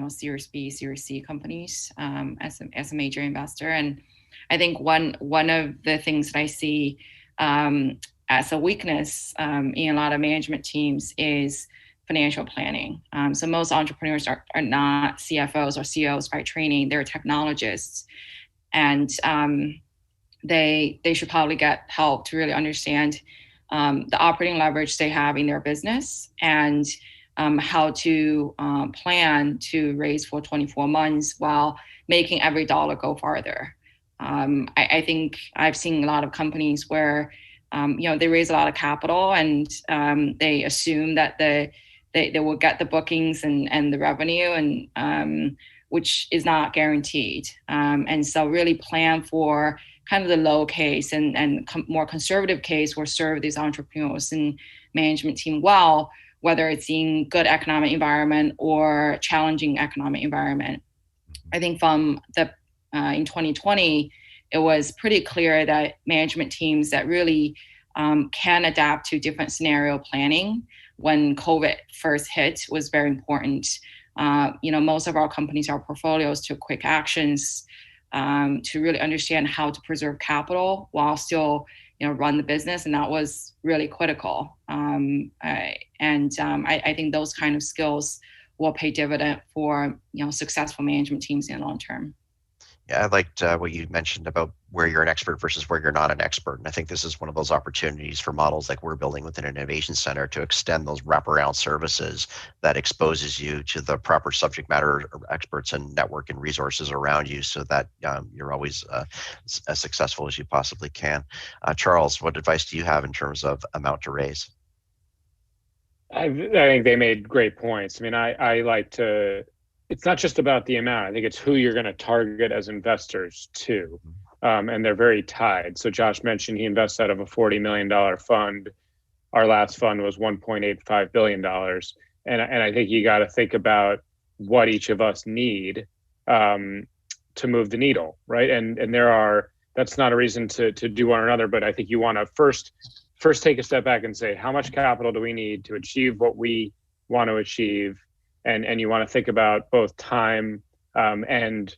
Series B, Series C companies as a major investor. And I think one of the things that I see as a weakness in a lot of management teams is financial planning. So most entrepreneurs are not CFOs or CEOs by training; they're technologists, and they should probably get help to really understand the operating leverage they have in their business, and how to plan to raise for 24 months while making every dollar go farther. I think I've seen a lot of companies where they raise a lot of capital and they assume that they will get the bookings and the revenue, and which is not guaranteed. And so really plan for kind of the low case and more conservative case will serve these entrepreneurs and management team well, whether it's in good economic environment or challenging economic environment. I think from in 2020, it was pretty clear that management teams that really can adapt to different scenario planning when COVID first hit was very important. Most of our companies, our portfolios took quick actions to really understand how to preserve capital while still, run the business, and that was really critical. I think those kind of skills will pay dividend for successful management teams in the long term. Yeah, I liked what you mentioned about where you're an expert versus where you're not an expert. And I think this is one of those opportunities for models like we're building within an innovation center to extend those wraparound services that exposes you to the proper subject matter experts and network and resources around you, so that you're always as successful as you possibly can. Charles, what advice do you have in terms of amount to raise? I think they made great points. I mean, I like to, it's not just about the amount. I think it's who you're going to target as investors too. And they're very tied. So Josh mentioned he invests out of a $40 million fund. Our last fund was $1.85 billion. And I think you got to think about what each of us need to move the needle, right? And that's not a reason to do one or another, but I think you want to first take a step back and say, how much capital do we need to achieve what we want to achieve? And you want to think about both time and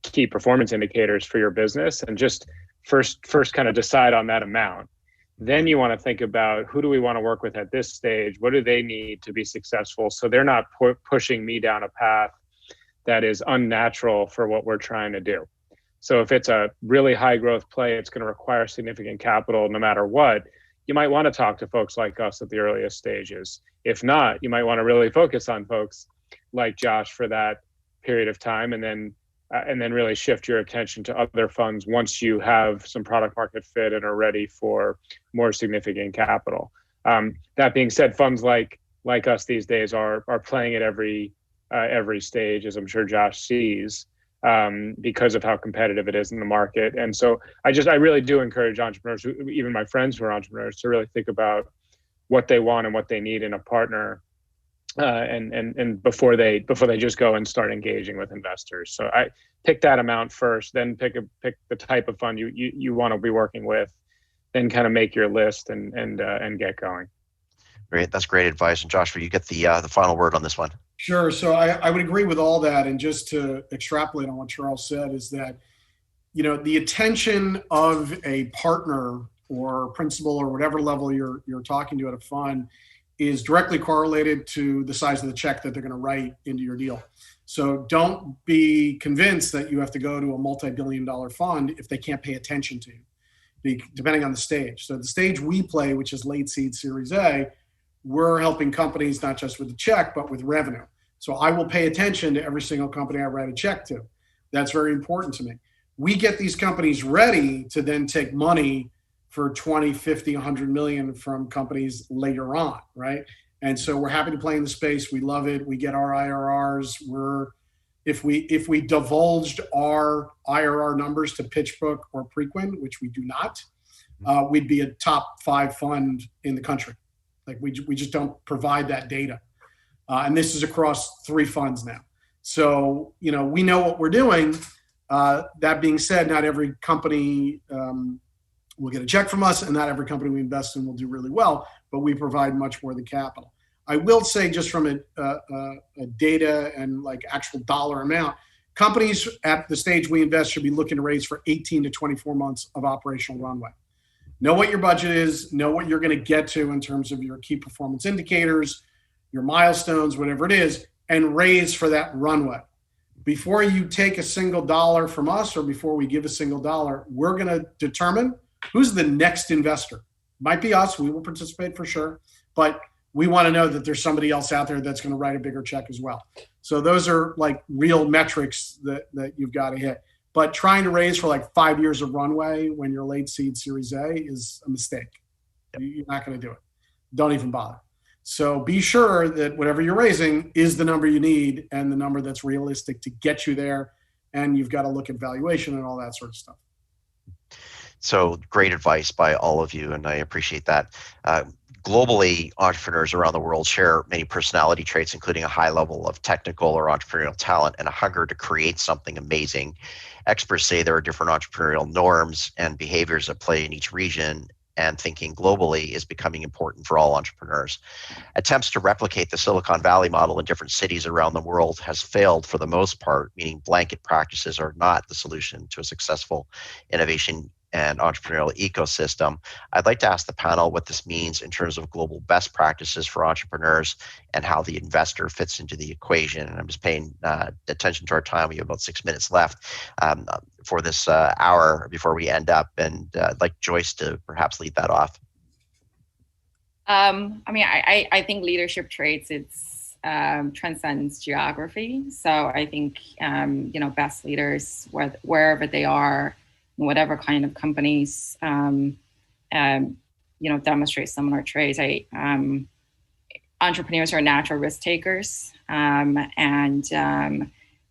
key performance indicators for your business, and just first kind of decide on that amount. Then you want to think about who do we want to work with at this stage? What do they need to be successful? So they're not pushing me down a path that is unnatural for what we're trying to do. So if it's a really high growth play, it's going to require significant capital no matter what. You might want to talk to folks like us at the earliest stages. If not, you might want to really focus on folks like Josh for that period of time, and then really shift your attention to other funds once you have some product market fit and are ready for more significant capital. That being said, funds like us these days are playing at every stage, as I'm sure Josh sees, because of how competitive it is in the market. And so I really do encourage entrepreneurs, even my friends who are entrepreneurs, to really think about what they want and what they need in a partner, and before they just go and start engaging with investors. So I pick that amount first, then pick the type of fund you want to be working with, then kind of make your list and get going. Great. That's great advice. And Joshua, you get the final word on this one. Sure. So I would agree with all that. And just to extrapolate on what Charles said is that, the attention of a partner or principal or whatever level you're talking to at a fund is directly correlated to the size of the check that they're going to write into your deal. So don't be convinced that you have to go to a multi-billion-dollar fund if they can't pay attention to you, depending on the stage. So the stage we play, which is late seed Series A, we're helping companies not just with the check, but with revenue. So I will pay attention to every single company I write a check to. That's very important to me. We get these companies ready to then take money for 20, 50, 100 million from companies later on, right? And so we're happy to play in the space. We love it. We get our IRRs. If we divulged our IRR numbers to PitchBook or Preqin, which we do not, we'd be a top 5 fund in the country. Like we just don't provide that data. And this is across 3 funds now. So, we know what we're doing. That being said, not every company will get a check from us, and not every company we invest in will do really well, but we provide much more than capital. I will say, just from a data and like actual dollar amount, companies at the stage we invest should be looking to raise for 18 to 24 months of operational runway. Know what your budget is, know what you're going to get to in terms of your key performance indicators, your milestones, whatever it is, and raise for that runway. Before you take a single dollar from us, or before we give a single dollar, we're going to determine who's the next investor. Might be us. We will participate for sure. But we want to know that there's somebody else out there that's going to write a bigger check as well. So those are like real metrics that you've got to hit. But trying to raise for like 5 years of runway when you're late seed Series A is a mistake. You're not going to do it. Don't even bother. So be sure that whatever you're raising is the number you need and the number that's realistic to get you there. And you've got to look at valuation and all that sort of stuff. So great advice by all of you, and I appreciate that. Globally, entrepreneurs around the world share many personality traits, including a high level of technical or entrepreneurial talent and a hunger to create something amazing. Experts say there are different entrepreneurial norms and behaviors at play in each region, and thinking globally is becoming important for all entrepreneurs. Attempts to replicate the Silicon Valley model in different cities around the world has failed for the most part, meaning blanket practices are not the solution to a successful innovation and entrepreneurial ecosystem. I'd like to ask the panel what this means in terms of global best practices for entrepreneurs and how the investor fits into the equation. And I'm just paying attention to our time. We have about 6 minutes left for this hour before we end up. And I'd like Joyce to perhaps lead that off. I think leadership traits, it's transcends geography. So I think, best leaders, wherever they are, whatever kind of companies, demonstrate similar traits. Entrepreneurs are natural risk takers and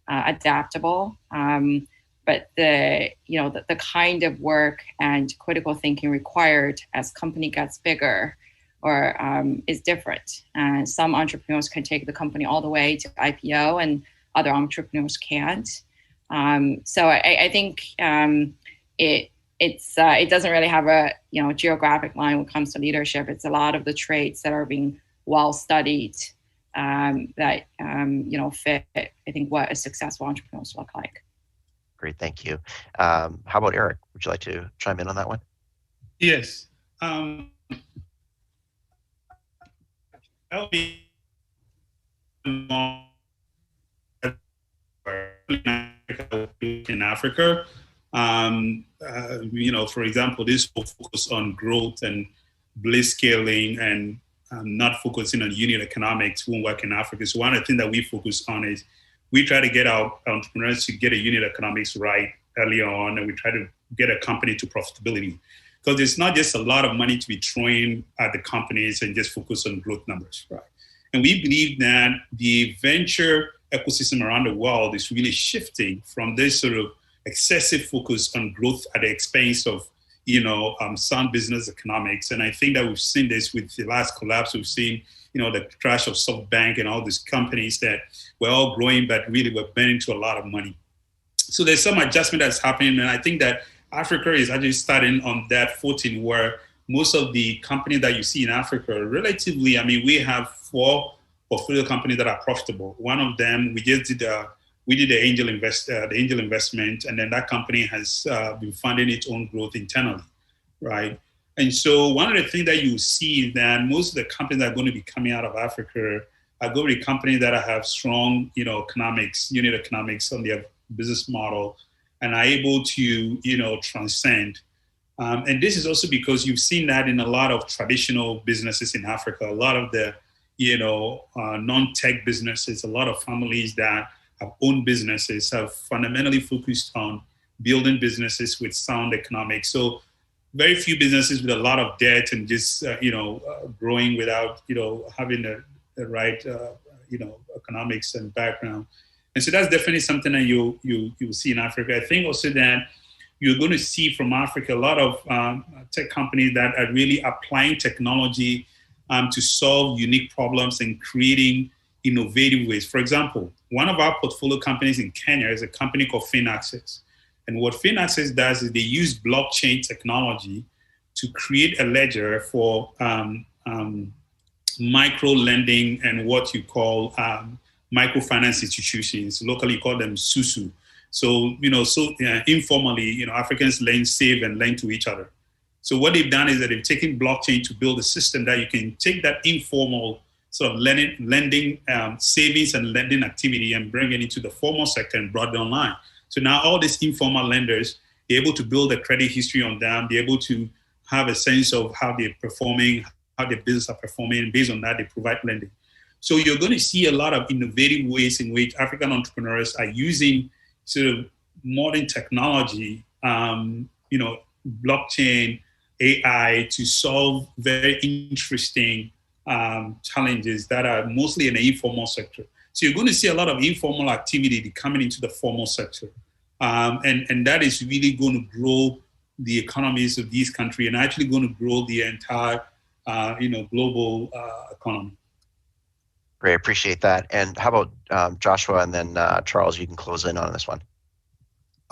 adaptable. But the kind of work and critical thinking required as company gets bigger or is different. Some entrepreneurs can take the company all the way to IPO, and other entrepreneurs can't. So I think it doesn't really have a geographic line when it comes to leadership. It's a lot of the traits that are being well studied that fit, I think, what a successful entrepreneurs look like. Great, thank you. How about Eric? Would you like to chime in on that one? Yes. I'll be in Africa. For example, this will focus on growth and blitzscaling and not focusing on unit economics won't work in Africa. So one of the things that we focus on is we try to get our entrepreneurs to get a unit economics right early on, and we try to get a company to profitability. Because it's not just a lot of money to be throwing at the companies and just focus on growth numbers, right? And we believe that the venture ecosystem around the world is really shifting from this sort of excessive focus on growth at the expense of, sound business economics. And I think that we've seen this with the last collapse. We've seen, the crash of SoftBank and all these companies that were all growing, but really were burning to a lot of money. So there's some adjustment that's happening. And I think that Africa is actually starting on that footing where most of the companies that you see in Africa, relatively, I mean, we have 4 portfolio companies that are profitable. One of them, we did the angel investment, and then that company has been funding its own growth internally, right? And so one of the things that you see is that most of the companies that are going to be coming out of Africa are going to be companies that have strong, economics, unit economics on their business model, and are able to, transcend. And this is also because you've seen that in a lot of traditional businesses in Africa, a lot of the, non-tech businesses, a lot of families that have owned businesses have fundamentally focused on building businesses with sound economics. So very few businesses with a lot of debt and just, growing without, having the right, economics and background. And so that's definitely something that you'll see in Africa. I think also that you're going to see from Africa a lot of tech companies that are really applying technology to solve unique problems and creating innovative ways. For example, one of our portfolio companies in Kenya is a company called FinAccess. And what FinAccess does is they use blockchain technology to create a ledger for micro lending and what you call microfinance institutions. Locally, you call them SUSU. So, informally, Africans save and lend to each other. So what they've done is that they've taken blockchain to build a system that you can take that informal sort of lending, savings and lending activity and bring it into the formal sector and brought it online. So now all these informal lenders, they're able to build a credit history on them. They're able to have a sense of how they're performing, how their business are performing, and based on that, they provide lending. So you're going to see a lot of innovative ways in which African entrepreneurs are using sort of modern technology, blockchain, AI to solve very interesting challenges that are mostly in the informal sector. So you're going to see a lot of informal activity coming into the formal sector. And that is really going to grow the economies of these countries and actually going to grow the entire, global economy. Great, appreciate that. And how about Joshua and then Charles, you can close in on this one.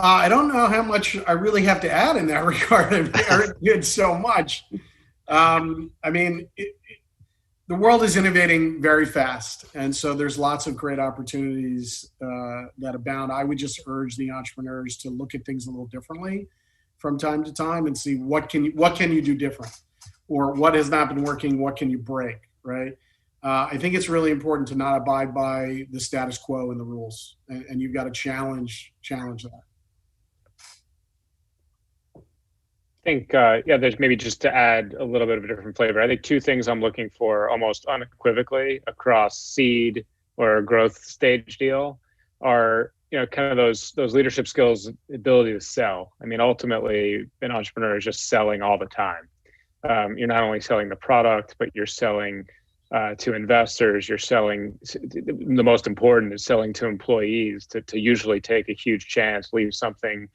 I don't know how much I really have to add in that regard. Eric did so much. The world is innovating very fast. And so there's lots of great opportunities that abound. I would just urge the entrepreneurs to look at things a little differently from time to time and see what can you do different, or what has not been working, what can you break, right? I think it's really important to not abide by the status quo and the rules, and you've got to challenge that. I think, there's maybe just to add a little bit of a different flavor. I think 2 things I'm looking for almost unequivocally across seed or growth stage deal are, kind of those leadership skills, ability to sell. I mean, ultimately, an entrepreneur is just selling all the time. You're not only selling the product, but you're selling to investors. You're selling, the most important is selling to employees to usually take a huge chance, leave something,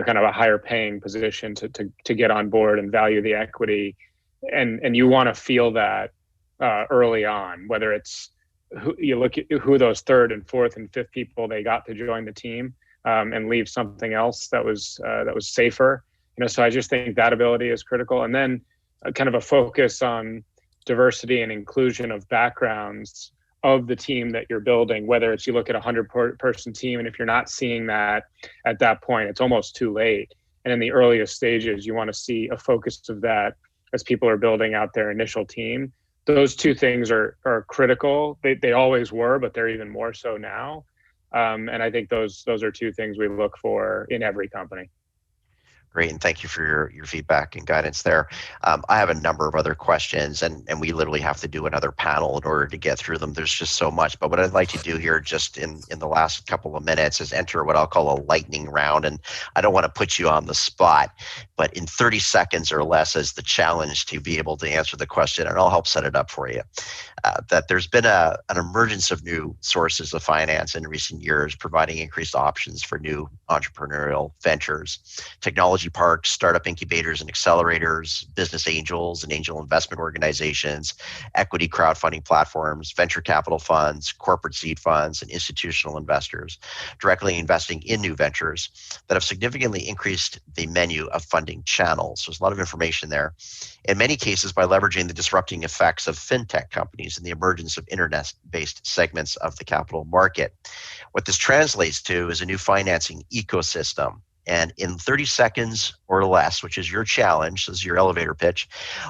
kind of a higher paying position to get on board and value the equity. And you want to feel that early on, whether it's you look at who those 3rd and 4th and 5th people they got to join the team and leave something else that was safer. So I just think that ability is critical. And then kind of a focus on diversity and inclusion of backgrounds of the team that you're building, whether it's you look at a 100-person team, and if you're not seeing that at that point, it's almost too late. And in the earliest stages, you want to see a focus of that as people are building out their initial team. Those 2 things are critical. They always were, but they're even more so now. And I think those are 2 things we look for in every company. Great, and thank you for your feedback and guidance there. I have a number of other questions, and we literally have to do another panel in order to get through them. There's just so much, but what I'd like to do here just in the last couple of minutes is enter what I'll call a lightning round, and I don't want to put you on the spot, but in 30 seconds or less is the challenge to be able to answer the question, and I'll help set it up for you. That there's been an emergence of new sources of finance in recent years, providing increased options for new entrepreneurial ventures. Technology technology parks, startup incubators and accelerators, business angels and angel investment organizations, equity crowdfunding platforms, venture capital funds, corporate seed funds, and institutional investors, directly investing in new ventures that have significantly increased the menu of funding channels. So there's a lot of information there. In many cases, by leveraging the disrupting effects of fintech companies and the emergence of internet-based segments of the capital market. What this translates to is a new financing ecosystem. And in 30 seconds or less, which is your challenge, this is your elevator pitch,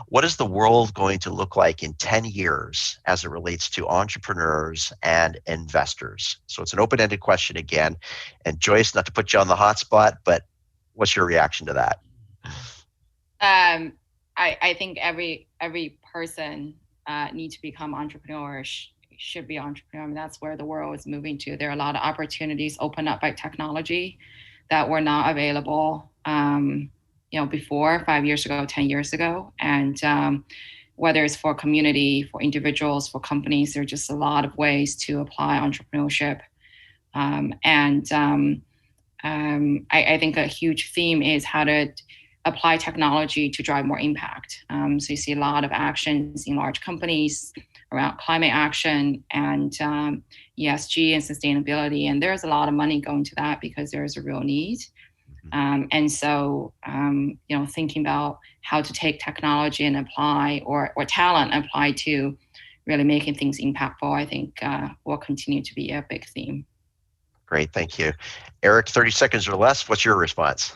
what is the world going to look like in 10 years as it relates to entrepreneurs and investors? So it's an open-ended question again. And Joyce, not to put you on the hot spot, but what's your reaction to that? I think every person needs to become entrepreneurs. Should be entrepreneur. I mean, that's where the world is moving to. There are a lot of opportunities opened up by technology that were not available, before 5 years ago, 10 years ago. And whether it's for community, for individuals, for companies, there are just a lot of ways to apply entrepreneurship. I think a huge theme is how to apply technology to drive more impact. So you see a lot of actions in large companies around climate action and ESG and sustainability. And there's a lot of money going to that because there's a real need. Thinking about how to take technology and apply or talent apply to really making things impactful, I think will continue to be a big theme. Great, thank you. Eric, 30 seconds or less, what's your response?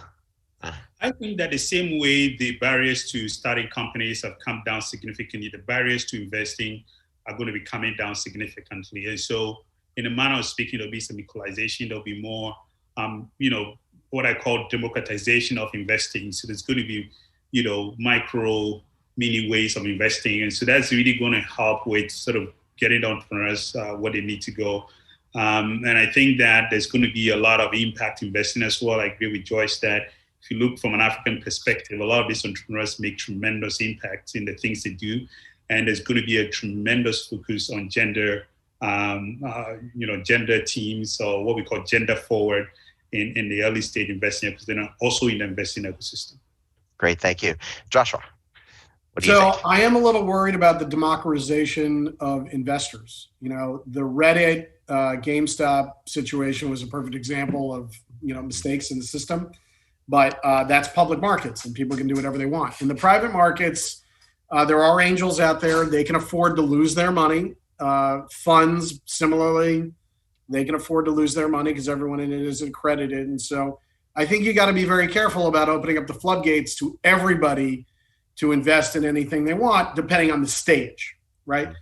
I think that the same way the barriers to starting companies have come down significantly, the barriers to investing are going to be coming down significantly. And so in a manner of speaking, there'll be some equalization, there'll be more, what I call democratization of investing. So there's going to be, micro, mini ways of investing. And so that's really going to help with sort of getting the entrepreneurs where they need to go. And I think that there's going to be a lot of impact investing as well. I agree with Joyce that if you look from an African perspective, a lot of these entrepreneurs make tremendous impacts in the things they do. And there's going to be a tremendous focus on gender, gender teams, or what we call gender forward in the early stage investing, because they're also in the investing ecosystem. Great, thank you. Joshua, what do you think? So I am a little worried about the democratization of investors. The Reddit, GameStop situation was a perfect example of, mistakes in the system. But that's public markets and people can do whatever they want. In the private markets, there are angels out there. They can afford to lose their money. Funds, similarly, they can afford to lose their money because everyone in it is accredited. And so I think you got to be very careful about opening up the floodgates to everybody to invest in anything they want, depending on the stage, right?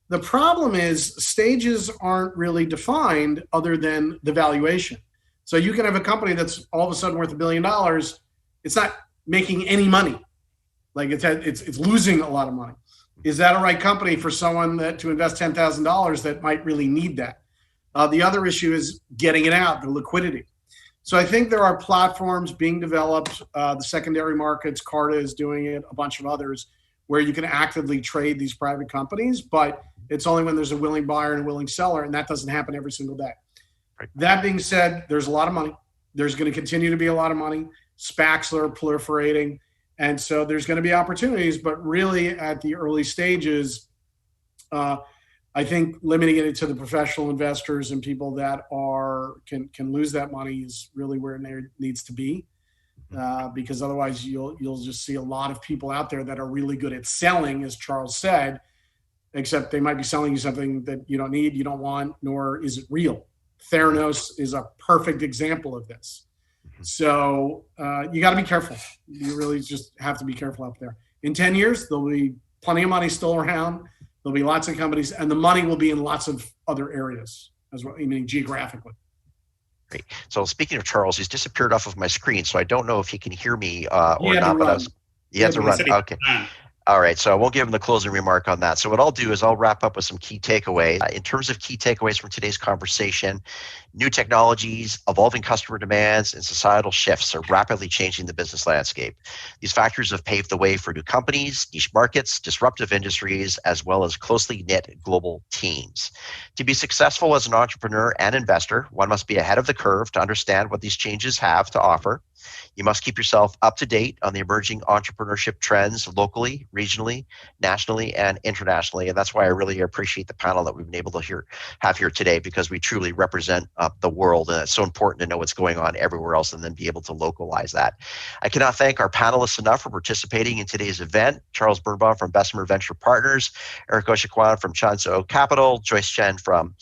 The problem is stages aren't really defined other than the valuation. So you can have a company that's all of a sudden worth $1 billion. It's not making any money. Like it's losing a lot of money. Is that a right company for someone to invest $10,000 that might really need that? The other issue is getting it out, the liquidity. So I think there are platforms being developed, the secondary markets, Carta is doing it, a bunch of others, where you can actively trade these private companies, but it's only when there's a willing buyer and a willing seller, and that doesn't happen every single day. Right. That being said, there's a lot of money. There's going to continue to be a lot of money. SPACs are proliferating. And so there's going to be opportunities, but really at the early stages, I think limiting it to the professional investors and people that can lose that money is really where it needs to be. Because otherwise you'll just see a lot of people out there that are really good at selling, as Charles said, except they might be selling you something that you don't need, you don't want, nor is it real. Theranos is a perfect example of this. So you got to be careful. You really just have to be careful out there. In 10 years, there'll be plenty of money still around. There'll be lots of companies, and the money will be in lots of other areas as well, I mean, geographically. Great. So speaking of Charles, he's disappeared off of my screen, so I don't know if he can hear me or not. But he had to run. Okay. All right, so I won't give him the closing remark on that. So what I'll do is I'll wrap up with some key takeaways. In terms of key takeaways from today's conversation, new technologies, evolving customer demands, and societal shifts are rapidly changing the business landscape. These factors have paved the way for new companies, niche markets, disruptive industries, as well as closely knit global teams. To be successful as an entrepreneur and investor, one must be ahead of the curve to understand what these changes have to offer. You must keep yourself up to date on the emerging entrepreneurship trends locally, regionally, nationally, and internationally. And that's why I really appreciate the panel that we've been able to have here today, because we truly represent the world. And it's so important to know what's going on everywhere else and then be able to localize that. I cannot thank our panelists enough for participating in today's event. Charles Birbaum from Bessmer Venture Partners, Eric Osiakwan from Chanzo Capital, Joyce Shen from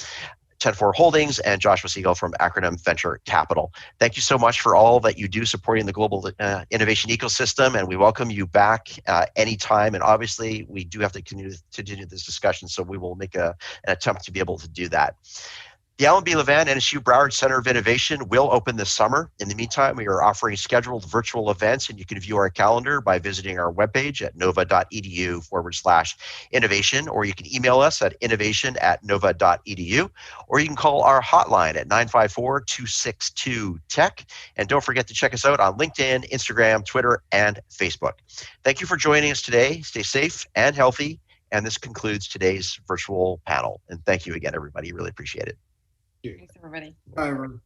Tenfore Holdings, and Joshua Siegel from Acronym Venture Capital. Thank you so much for all that you do supporting the global innovation ecosystem, and we welcome you back anytime. And obviously, we do have to continue this discussion, so we will make an attempt to be able to do that. The Alan B. Levan NSU Broward Center of Innovation will open this summer. In the meantime, we are offering scheduled virtual events, and you can view our calendar by visiting our webpage at nova.edu/innovation, or you can email us at innovation@nova.edu, or you can call our hotline at 954-262-TECH. And don't forget to check us out on LinkedIn, Instagram, Twitter, and Facebook. Thank you for joining us today. Stay safe and healthy. And this concludes today's virtual panel. And thank you again, everybody. Really appreciate it. Thanks, everybody. Bye, everyone.